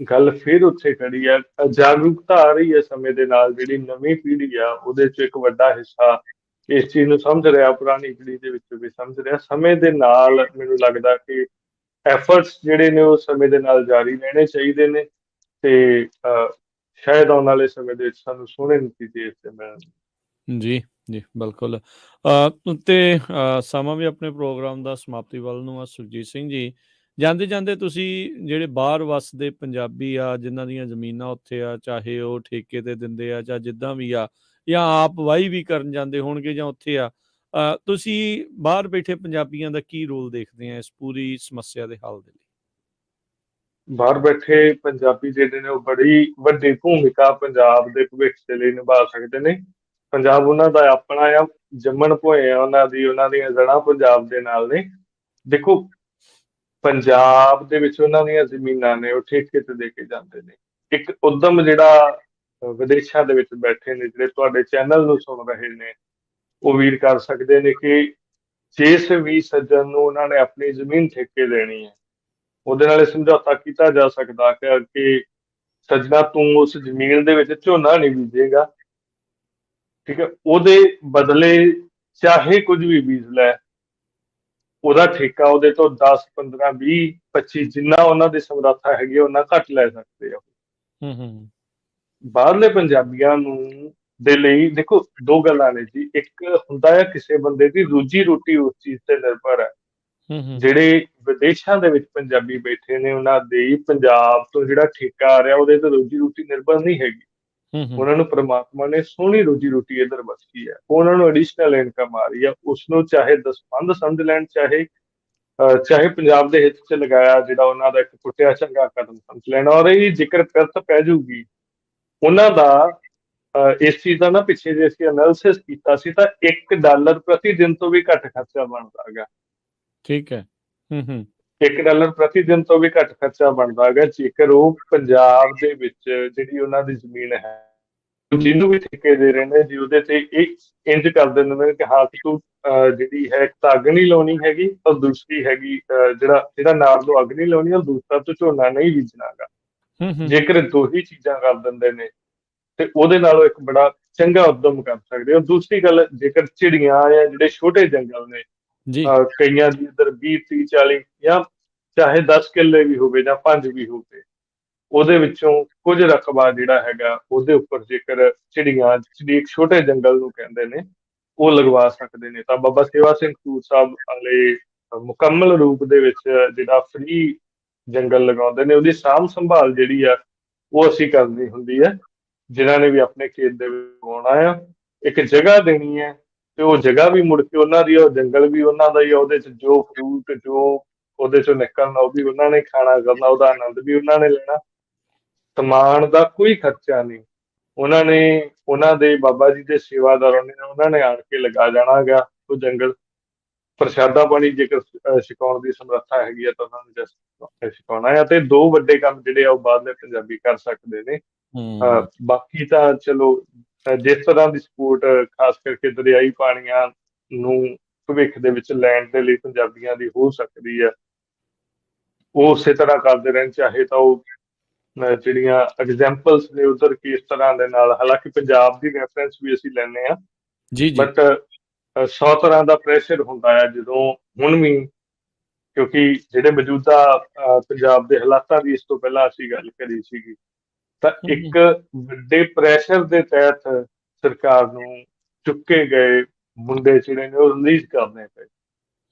ਗੱਲ ਫਿਰ ਉੱਥੇ ਖੜੀ ਹੈ, ਜਾਗਰੂਕਤਾ ਆ ਰਹੀ ਹੈ ਸਮੇਂ ਦੇ ਨਾਲ। ਜਿਹੜੀ ਨਵੀਂ ਪੀੜ੍ਹੀ ਆ ਉਹਦੇ ਚ ਇੱਕ ਵੱਡਾ ਹਿੱਸਾ ਇਸ ਚੀਜ਼ ਨੂੰ ਸਮਝ ਰਿਹਾ, ਪੁਰਾਣੀ ਪੀੜ੍ਹੀ ਦੇ ਵਿੱਚ ਵੀ ਸਮਝ ਰਿਹਾ। ਸਮੇਂ ਦੇ ਨਾਲ ਮੈਨੂੰ ਲੱਗਦਾ ਕਿ ਐਫਰਟਸ ਜਿਹੜੇ ਨੇ ਉਹ ਸਮੇਂ ਦੇ ਨਾਲ ਜਾਰੀ ਰਹਿਣੇ ਚਾਹੀਦੇ ਨੇ, ਤੇ ਸ਼ਾਇਦ ਆਉਣ ਵਾਲੇ ਸਮੇਂ ਦੇ ਵਿੱਚ ਸਾਨੂੰ ਸੋਹਣੇ ਨਤੀਜੇ ਇਸ ਤੇ ਮਿਲਣ। ਜੀ ਜੀ ਬਿਲਕੁਲ। ਤੇ ਸਮਾਂ ਵੀ ਆਪਣੇ ਪ੍ਰੋਗਰਾਮ ਦਾ ਸਮਾਪਤੀ ਵੱਲ ਨੂੰ ਆ। ਸੁਖਜੀਤ ਸਿੰਘ ਜੀ, ਜਾਂਦੇ ਜਾਂਦੇ ਤੁਸੀਂ ਜਿਹੜੇ ਬਾਹਰ ਵਸਦੇ ਪੰਜਾਬੀ ਆ, ਜਿਨ੍ਹਾਂ ਦੀਆਂ ਜ਼ਮੀਨਾਂ ਉੱਥੇ ਆ, ਚਾਹੇ ਉਹ ਠੇਕੇ ਤੇ ਦਿੰਦੇ ਆ ਜਾਂ ਜਿੱਦਾਂ ਵੀ ਆ, ਜਾਂ ਆਪ ਵਾਹੀ ਵੀ ਕਰਨ ਜਾਂਦੇ ਹੋਣਗੇ ਜਾਂ ਉੱਥੇ ਆ, ਤੁਸੀਂ ਬਾਹਰ ਬੈਠੇ ਪੰਜਾਬੀਆਂ ਦਾ ਕੀ ਰੋਲ ਦੇਖਦੇ ਆ ਇਸ ਪੂਰੀ ਸਮੱਸਿਆ ਦੇ ਹੱਲ ਦੇ ਲਈ? ਬਾਹਰ ਬੈਠੇ ਪੰਜਾਬੀ ਜਿਹੜੇ ਨੇ ਉਹ ਬੜੀ ਵੱਡੀ ਭੂਮਿਕਾ ਪੰਜਾਬ ਦੇ ਭਵਿੱਖ ਦੇ ਲਈ ਨਿਭਾ ਸਕਦੇ ਨੇ। ਪੰਜਾਬ ਉਹਨਾਂ ਦਾ ਆਪਣਾ ਆ, ਜੰਮਣ ਭੋਏ ਆ ਉਹਨਾਂ ਦੀਆਂ ਜੜ੍ਹਾਂ ਪੰਜਾਬ ਦੇ ਨਾਲ ਨੇ। ਦੇਖੋ, ਪੰਜਾਬ ਦੇ ਵਿੱਚ ਉਹਨਾਂ ਦੀਆਂ ਜ਼ਮੀਨਾਂ ਨੇ ਉਹ ਠੇਕੇ ਤੇ ਦੇ ਕੇ ਜਾਂਦੇ ਨੇ। ਇੱਕ ਉਦਮ ਜਿਹੜਾ ਵਿਦੇਸ਼ਾਂ ਦੇ ਵਿੱਚ ਬੈਠੇ ਨੇ, ਜਿਹੜੇ ਤੁਹਾਡੇ ਚੈਨਲ ਨੂੰ ਸੁਣ ਰਹੇ ਨੇ, ਉਹ ਵੀਰ ਕਰ ਸਕਦੇ ਨੇ ਕਿ ਜਿਸ ਵੀ ਸੱਜਣ ਨੂੰ ਉਹਨਾਂ ਨੇ ਆਪਣੀ ਜ਼ਮੀਨ ਠੇਕੇ ਦੇਣੀ ਹੈ, ਉਹਦੇ ਨਾਲ ਇਹ ਸਮਝੌਤਾ ਕੀਤਾ ਜਾ ਸਕਦਾ ਕਿ ਸੱਜਣਾ, ਤੂੰ ਉਸ ਜ਼ਮੀਨ ਦੇ ਵਿੱਚ ਝੋਨਾ ਨਹੀਂ ਬੀਜੇਗਾ, ਠੀਕ ਹੈ, ਉਹਦੇ ਬਦਲੇ ਚਾਹੇ ਕੁਝ ਵੀ ਬੀਜ ਲੈ, ਉਹਦਾ ਠੇਕਾ ਉਹਦੇ ਤੋਂ 10, 15, 20, 25 ਜਿੰਨਾ ਉਹਨਾਂ ਦੀ ਸਮਰੱਥਾ ਹੈਗੀ ਉਹਨਾਂ ਘੱਟ ਲੈ ਸਕਦੇ ਆ। ਬਾਹਰਲੇ ਪੰਜਾਬੀਆਂ ਨੂੰ ਦੇ ਲਈ ਦੇਖੋ, ਦੋ ਗੱਲਾਂ ਨੇ ਜੀ। ਇੱਕ ਹੁੰਦਾ ਹੈ ਕਿਸੇ ਬੰਦੇ ਦੀ ਰੋਜੀ ਰੋਟੀ ਉਸ ਚੀਜ਼ ਤੇ ਨਿਰਭਰ ਹੈ। ਜਿਹੜੇ ਵਿਦੇਸ਼ਾਂ ਦੇ ਵਿੱਚ ਪੰਜਾਬੀ ਬੈਠੇ ਨੇ, ਉਹਨਾਂ ਦੀ ਪੰਜਾਬ ਤੋਂ ਜਿਹੜਾ ਠੇਕਾ ਆ ਰਿਹਾ ਉਹਦੇ ਤੇ ਰੋਜੀ ਰੋਟੀ ਨਿਰਭਰ ਨਹੀਂ ਹੈਗੀ। ਉਹਨਾਂ ਨੂੰ ਪ੍ਰਮਾਤਮਾ ਨੇ ਸੋਹਣੀ ਰੋਜੀ ਰੋਟੀ ਇੱਧਰ ਬਖਸ਼ੀ ਹੈ, ਉਹਨਾਂ ਨੂੰ ਐਡੀਸ਼ਨਲ ਇਨਕਮ ਆ ਰਹੀ ਹੈ। ਉਸਨੂੰ ਚਾਹੇ ਦਸਵੰਧ ਸਮਝ ਲੈਣ, ਚਾਹੇ ਪੰਜਾਬ ਦੇ ਹਿੱਤ 'ਚ ਲਗਾਇਆ ਜਿਹੜਾ ਉਹਨਾਂ ਦਾ ਇੱਕ ਟੁੱਟਿਆ ਚੰਗਾ ਕਦਮ ਸਮਝ ਲੈਣਾ। ਔਰ ਇਹ ਜੇਕਰ ਪਿਰਤ ਪੈ ਜਾਊਗੀ ਉਹਨਾਂ ਦਾ, ਇਸ ਚੀਜ਼ ਦਾ ਨਾ ਪਿੱਛੇ ਜੇ ਅਸੀਂ ਐਨਾਲਿਸਿਸ ਕੀਤਾ ਸੀ ਤਾਂ $1 ਪ੍ਰਤੀ ਦਿਨ ਤੋਂ ਵੀ ਘੱਟ ਖਰਚਾ ਬਣਦਾ ਹੈਗਾ। ਠੀਕ ਹੈ, $1 ਪ੍ਰਤੀ ਦਿਨ ਤੋਂ ਵੀ ਘੱਟ ਖਰਚਾ ਬਣਦਾ ਹੈਗਾ ਜੇਕਰ ਉਹ ਪੰਜਾਬ ਦੇ ਵਿੱਚ ਜਿਹੜੀ ਉਹਨਾਂ ਦੀ ਜ਼ਮੀਨ ਹੈ, ਜਿਹਨੂੰ ਵੀ ਠੇਕੇ ਦੇ ਰਹੇ ਨੇ ਜੀ, ਉਹਦੇ ਤੇ ਇਹ ਇੰਜ ਕਰ ਦਿੰਦੇ ਨੇ ਕਿ ਹਾਂ ਤੂੰ ਜਿਹੜੀ ਹੈ ਇੱਕ ਤਾਂ ਅੱਗ ਨਹੀਂ ਲਾਉਣੀ ਹੈਗੀ, ਔਰ ਦੂਸਰੀ ਹੈਗੀ ਜਿਹੜਾ ਨਾਲ ਨੂੰ ਅੱਗ ਨਹੀਂ ਲਾਉਣੀ, ਔਰ ਦੂਸਰਾ ਤੂੰ ਝੋਨਾ ਨਹੀਂ ਬੀਜਣਾ ਹੈਗਾ। ਜੇਕਰ ਦੋ ਹੀ ਚੀਜ਼ਾਂ ਕਰ ਦਿੰਦੇ ਨੇ ਤੇ ਉਹਦੇ ਨਾਲੋਂ ਇੱਕ ਬੜਾ ਚੰਗਾ ਉਦਮ ਕਰ ਸਕਦੇ ਹੋ। ਦੂਸਰੀ ਗੱਲ, ਜੇਕਰ ਚਿੜੀਆਂ ਜਾਂ ਜਿਹੜੇ ਛੋਟੇ ਜੰਗਲ ਨੇ ਜੀ ਕਈਆਂ ਦੀ ਇੱਧਰ 20 30 40 ਜਾਂ ਚਾਹੇ 10 ਕਿੱਲੇ ਵੀ ਹੋਵੇ ਜਾਂ 5 ਵੀ ਹੋਵੇ, ਉਹਦੇ ਵਿੱਚੋਂ ਕੁਝ ਰਕਬਾ ਜਿਹੜਾ ਹੈਗਾ ਉਹਦੇ ਉੱਪਰ ਜੇਕਰ ਚਿੜੀਆਂ, ਜਿਹੜੀ ਇੱਕ ਛੋਟੇ ਜੰਗਲ ਨੂੰ ਕਹਿੰਦੇ ਨੇ, ਉਹ ਲਗਵਾ ਸਕਦੇ ਨੇ, ਤਾਂ ਬਾਬਾ ਸੇਵਾ ਸਿੰਘ ਸੂਰ ਸਾਹਿਬ ਵਾਲੇ ਮੁਕੰਮਲ ਰੂਪ ਦੇ ਵਿੱਚ ਜਿਹੜਾ ਫ੍ਰੀ ਜੰਗਲ ਲਗਾਉਂਦੇ ਨੇ, ਉਹਦੀ ਸਾਂਭ ਸੰਭਾਲ ਜਿਹੜੀ ਆ ਉਹ ਅਸੀਂ ਕਰਨੀ ਹੁੰਦੀ ਹੈ। ਜਿਨ੍ਹਾਂ ਨੇ ਵੀ ਆਪਣੇ ਖੇਤ ਦੇ ਵਿੱਚ ਲਗਾਉਣਾ ਆ, ਇੱਕ ਜਗ੍ਹਾ ਦੇਣੀ ਹੈ, ਤੇ ਉਹ ਜਗ੍ਹਾ ਵੀ ਮੁੜ ਕੇ ਉਹਨਾਂ ਦੀ, ਉਹ ਜੰਗਲ ਵੀ ਉਹਨਾਂ ਦਾ ਹੀ ਆ, ਉਹਦੇ ਚ ਜੋ ਫਰੂਟ ਜੋ ਉਹਦੇ ਚੋਂ ਨਿਕਲਣਾ ਉਹ ਵੀ ਉਹਨਾਂ ਨੇ ਖਾਣਾ ਕਰਨਾ, ਉਹਦਾ ਆਨੰਦ ਵੀ ਉਹਨਾਂ ਨੇ ਲੈਣਾ। ਸਮਾਨ ਦਾ ਕੋਈ ਖਰਚਾ ਨਹੀਂ, ਉਹਨਾਂ ਨੇ, ਉਹਨਾਂ ਦੇ ਬਾਬਾ ਜੀ ਦੇ ਸੇਵਾਦਾਰਾਂ ਨੇ, ਉਹਨਾਂ ਨੇ ਆਣ ਕੇ ਲਗਾ ਜਾਣਾ ਹੈਗਾ ਉਹ ਜੰਗਲ। ਪ੍ਰਸ਼ਾਦਾ ਪਾਣੀ ਜੇਕਰ ਛਕਾਉਣ ਦੀ ਸਮਰੱਥਾ ਹੈਗੀ ਆ ਤਾਂ ਉਹਨਾਂ ਨੂੰ just ਛਕਾਉਣਾ ਆ। ਤੇ ਦੋ ਵੱਡੇ ਕੰਮ ਜਿਹੜੇ ਆ ਉਹ ਬਾਹਰਲੇ ਪੰਜਾਬੀ ਕਰ ਸਕਦੇ ਨੇ। ਬਾਕੀ ਤਾਂ ਚਲੋ ਜਿਸ ਤਰ੍ਹਾਂ ਦੀ ਸਪੋਰਟ ਖਾਸ ਕਰਕੇ ਦਰਿਆਈ ਪਾਣੀਆਂ ਨੂੰ ਭਵਿੱਖ ਦੇ ਵਿੱਚ ਲੈਣ ਦੇ ਲਈ ਪੰਜਾਬੀਆਂ ਦੀ ਹੋ ਸਕਦੀ ਹੈ, ਉਹ ਉਸੇ ਤਰ੍ਹਾਂ ਕਰਦੇ ਰਹਿਣ। ਚਾਹੇ ਤਾਂ ਉਹ ਜਿਹੜੀਆਂ ਐਗਜ਼ੈਂਪਲਸ ਨੇ ਉਧਰ ਕਿਸ ਤਰ੍ਹਾਂ ਦੇ ਨਾਲ, ਹਾਲਾਂਕਿ ਪੰਜਾਬ ਦੀ ਰੈਫਰੈਂਸ ਵੀ ਅਸੀਂ ਲੈਂਦੇ ਹਾਂ, ਜੀ ਜੀ ਬਟ 100 ਤਰ੍ਹਾਂ ਦਾ ਪ੍ਰੈਸ਼ਰ ਹੁੰਦਾ ਹੈ ਜਦੋਂ ਹੁਣ ਵੀ, ਕਿਉਂਕਿ ਜਿਹੜੇ ਮੌਜੂਦਾ ਪੰਜਾਬ ਦੇ ਹਾਲਾਤਾਂ ਦੀ ਇਸ ਤੋਂ ਪਹਿਲਾਂ ਅਸੀਂ ਗੱਲ ਕਰੀ ਸੀਗੀ, ਤਾਂ ਇੱਕ ਵੱਡੇ ਪ੍ਰੈਸ਼ਰ ਦੇ ਤਹਿਤ ਸਰਕਾਰ ਨੂੰ ਚੁੱਕੇ ਗਏ ਮੁੰਡੇ ਜਿਹੜੇ ਨੇ ਉਹ ਰਿਲੀਜ਼ ਕਰਨੇ ਪਏ।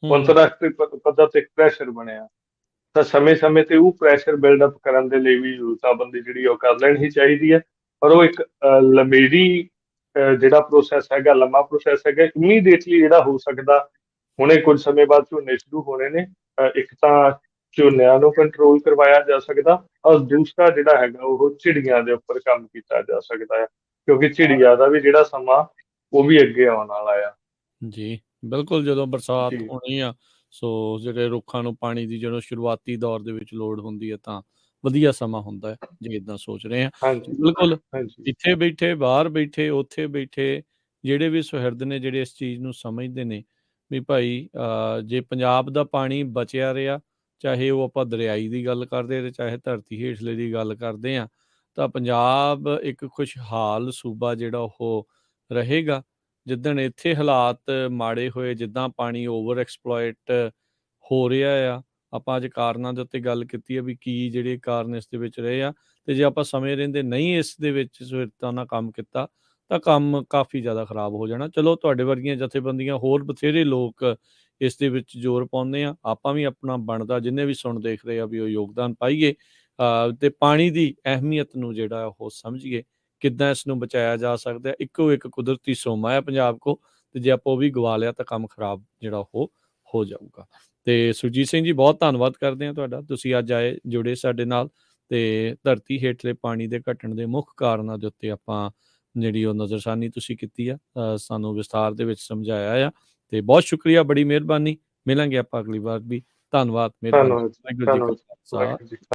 ਅੰਤਰਰਾਸ਼ਟਰੀ ਪੱਧਰ ਤੇ ਪ੍ਰੈਸ਼ਰ ਬਣਿਆ, ਤਾਂ ਸਮੇਂ-ਸਮੇਂ ਤੇ ਉਹ ਪ੍ਰੈਸ਼ਰ ਬਿਲਡਅਪ ਕਰਨ ਦੇ ਲਈ ਵੀ ਯੋਜਨਾਬੰਦੀ ਜਿਹੜੀ ਉਹ ਕਰ ਲੈਣੀ ਚਾਹੀਦੀ ਹੈ। ਪਰ ਉਹ ਇੱਕ ਲੰਮੇਰੀ ਜਿਹੜਾ ਪ੍ਰੋਸੈਸ ਹੈਗਾ, ਲੰਮਾ ਪ੍ਰੋਸੈਸ ਹੈਗਾ, ਇਮੀਡੀਏਟਲੀ ਜਿਹੜਾ ਹੋ ਸਕਦਾ। ਹੁਣੇ ਕੁਝ ਸਮੇਂ ਬਾਅਦ ਝੋਨੇ ਸ਼ੁਰੂ ਹੋਣੇ ਨੇ, ਇੱਕ ਤਾਂ ਝੋਨਿਆਂ ਨੂੰ ਕੰਟਰੋਲ ਕਰਵਾਇਆ ਜਾ ਸਕਦਾ, ਔਰ ਦੂਸਰਾ ਜਿਹੜਾ ਹੈਗਾ ਉਹ ਚਿੜੀਆਂ ਦੇ ਉੱਪਰ ਕੰਮ ਕੀਤਾ ਜਾ ਸਕਦਾ ਹੈ, ਕਿਉਂਕਿ ਚਿੜੀਆਂ ਦਾ ਵੀ ਜਿਹੜਾ ਸਮਾਂ ਉਹ ਵੀ ਅੱਗੇ ਆਉਣ ਵਾਲਾ ਆ। ਜੀ ਬਿਲਕੁਲ, ਜਦੋਂ ਬਰਸਾਤ ਜੀ ਹੋਣੀ ਆ, ਸੋ ਜਿਹੜੇ ਰੁੱਖਾਂ ਨੂੰ ਪਾਣੀ ਦੀ ਜਦੋਂ ਸ਼ੁਰੂਆਤੀ ਦੌਰ ਦੇ ਵਿੱਚ ਲੋੜ ਹੁੰਦੀ ਹੈ ਤਾਂ ਵਧੀਆ ਸਮਾਂ ਹੁੰਦਾ ਹੈ, ਜੇ ਇਦਾਂ ਸੋਚ ਰਹੇ ਆ। ਹਾਂਜੀ ਬਿਲਕੁਲ, ਹਾਂਜੀ ਇੱਥੇ ਬੈਠੇ, ਬਾਹਰ ਬੈਠੇ, ਉੱਥੇ ਬੈਠੇ, ਜਿਹੜੇ ਵੀ ਸੁਹਿਰਦ ਨੇ, ਜਿਹੜੇ ਇਸ ਚੀਜ਼ ਨੂੰ ਸਮਝਦੇ ਨੇ ਵੀ ਭਾਈ ਜੇ ਪੰਜਾਬ ਦਾ ਪਾਣੀ ਬਚਿਆ ਰਿਹਾ, ਚਾਹੇ ਉਹ ਆਪਾਂ ਦਰਿਆਈ ਦੀ ਗੱਲ ਕਰਦੇ ਤੇ ਚਾਹੇ ਧਰਤੀ ਹੇਠਲੇ ਦੀ ਗੱਲ ਕਰਦੇ ਆ, ਤਾਂ ਪੰਜਾਬ ਇੱਕ ਖੁਸ਼ਹਾਲ ਸੂਬਾ ਜਿਹੜਾ ਉਹ ਰਹੇਗਾ। ਜਿੱਦਣ ਇੱਥੇ ਹਾਲਾਤ ਮਾੜੇ ਹੋਏ, ਜਿੱਦਾਂ ਪਾਣੀ ਓਵਰ ਐਕਸਪਲੋਇਟ ਹੋ ਰਿਹਾ ਆ, ਆਪਾਂ ਅੱਜ ਕਾਰਨਾਂ ਦੇ ਉੱਤੇ ਗੱਲ ਕੀਤੀ ਹੈ ਵੀ ਕੀ ਜਿਹੜੇ ਕਾਰਨ ਇਸ ਦੇ ਵਿੱਚ ਰਹੇ ਆ, ਤੇ ਜੇ ਆਪਾਂ ਸਮੇਂ ਰਹਿੰਦੇ ਨਹੀਂ ਇਸ ਦੇ ਵਿੱਚ ਸੁਹਿਰਦਤਾ ਨਾਲ ਕੰਮ ਕੀਤਾ ਤਾਂ ਕੰਮ ਕਾਫੀ ਜ਼ਿਆਦਾ ਖਰਾਬ ਹੋ ਜਾਣਾ। ਚਲੋ, ਤੁਹਾਡੇ ਵਰਗੀਆਂ ਜਥੇਬੰਦੀਆਂ, ਹੋਰ ਬਥੇਰੇ ਲੋਕ ਇਸ ਦੇ ਵਿੱਚ ਜ਼ੋਰ ਪਾਉਂਦੇ ਆ, ਆਪਾਂ ਵੀ ਆਪਣਾ ਬਣਦਾ, ਜਿੰਨੇ ਵੀ ਸੁਣ ਦੇਖ ਰਹੇ ਆ, ਵੀ ਉਹ ਯੋਗਦਾਨ ਪਾਈਏ ਤੇ ਪਾਣੀ ਦੀ ਅਹਿਮੀਅਤ ਨੂੰ ਜਿਹੜਾ ਉਹ ਸਮਝੀਏ, ਕਿੱਦਾਂ ਇਸ ਨੂੰ ਬਚਾਇਆ ਜਾ ਸਕਦਾ ਹੈ। ਇੱਕੋ ਇੱਕ ਕੁਦਰਤੀ ਸੋਮਾ ਹੈ ਪੰਜਾਬ ਕੋ, ਤੇ ਜੇ ਆਪਾਂ ਉਹ ਵੀ ਗਵਾ ਲਿਆ ਤਾਂ ਕੰਮ ਖਰਾਬ ਜਿਹੜਾ ਉਹ ਹੋ ਜਾਊਗਾ। ਤੇ ਸੁਰਜੀਤ ਸਿੰਘ ਜੀ, ਬਹੁਤ ਧੰਨਵਾਦ ਕਰਦੇ ਹਾਂ ਤੁਹਾਡਾ, ਤੁਸੀਂ ਅੱਜ ਆਏ, ਜੁੜੇ ਸਾਡੇ ਨਾਲ, ਤੇ ਧਰਤੀ ਹੇਠਲੇ ਪਾਣੀ ਦੇ ਘਟਣ ਦੇ ਮੁੱਖ ਕਾਰਨਾਂ ਦੇ ਉੱਤੇ ਆਪਾਂ ਜਿਹੜੀ ਉਹ ਨਜ਼ਰਸਾਨੀ ਤੁਸੀਂ ਕੀਤੀ ਆ, ਸਾਨੂੰ ਵਿਸਥਾਰ ਦੇ ਵਿੱਚ ਸਮਝਾਇਆ ਆ, ਤੇ ਬਹੁਤ ਸ਼ੁਕਰੀਆ, ਬੜੀ ਮਿਹਰਬਾਨੀ। ਮਿਲਾਂਗੇ ਆਪਾਂ ਅਗਲੀ ਵਾਰ ਵੀ। ਧੰਨਵਾਦ, ਮਿਹਰਬਾਨੀ। ਧੰਨਵਾਦ ਵਾਹਿਗੁਰੂ ਜੀ ਕਾ ਧੰਨਵਾਦ ਖਾਲਸਾ। ਵਾਹਿਗੁਰੂ ਜੀ।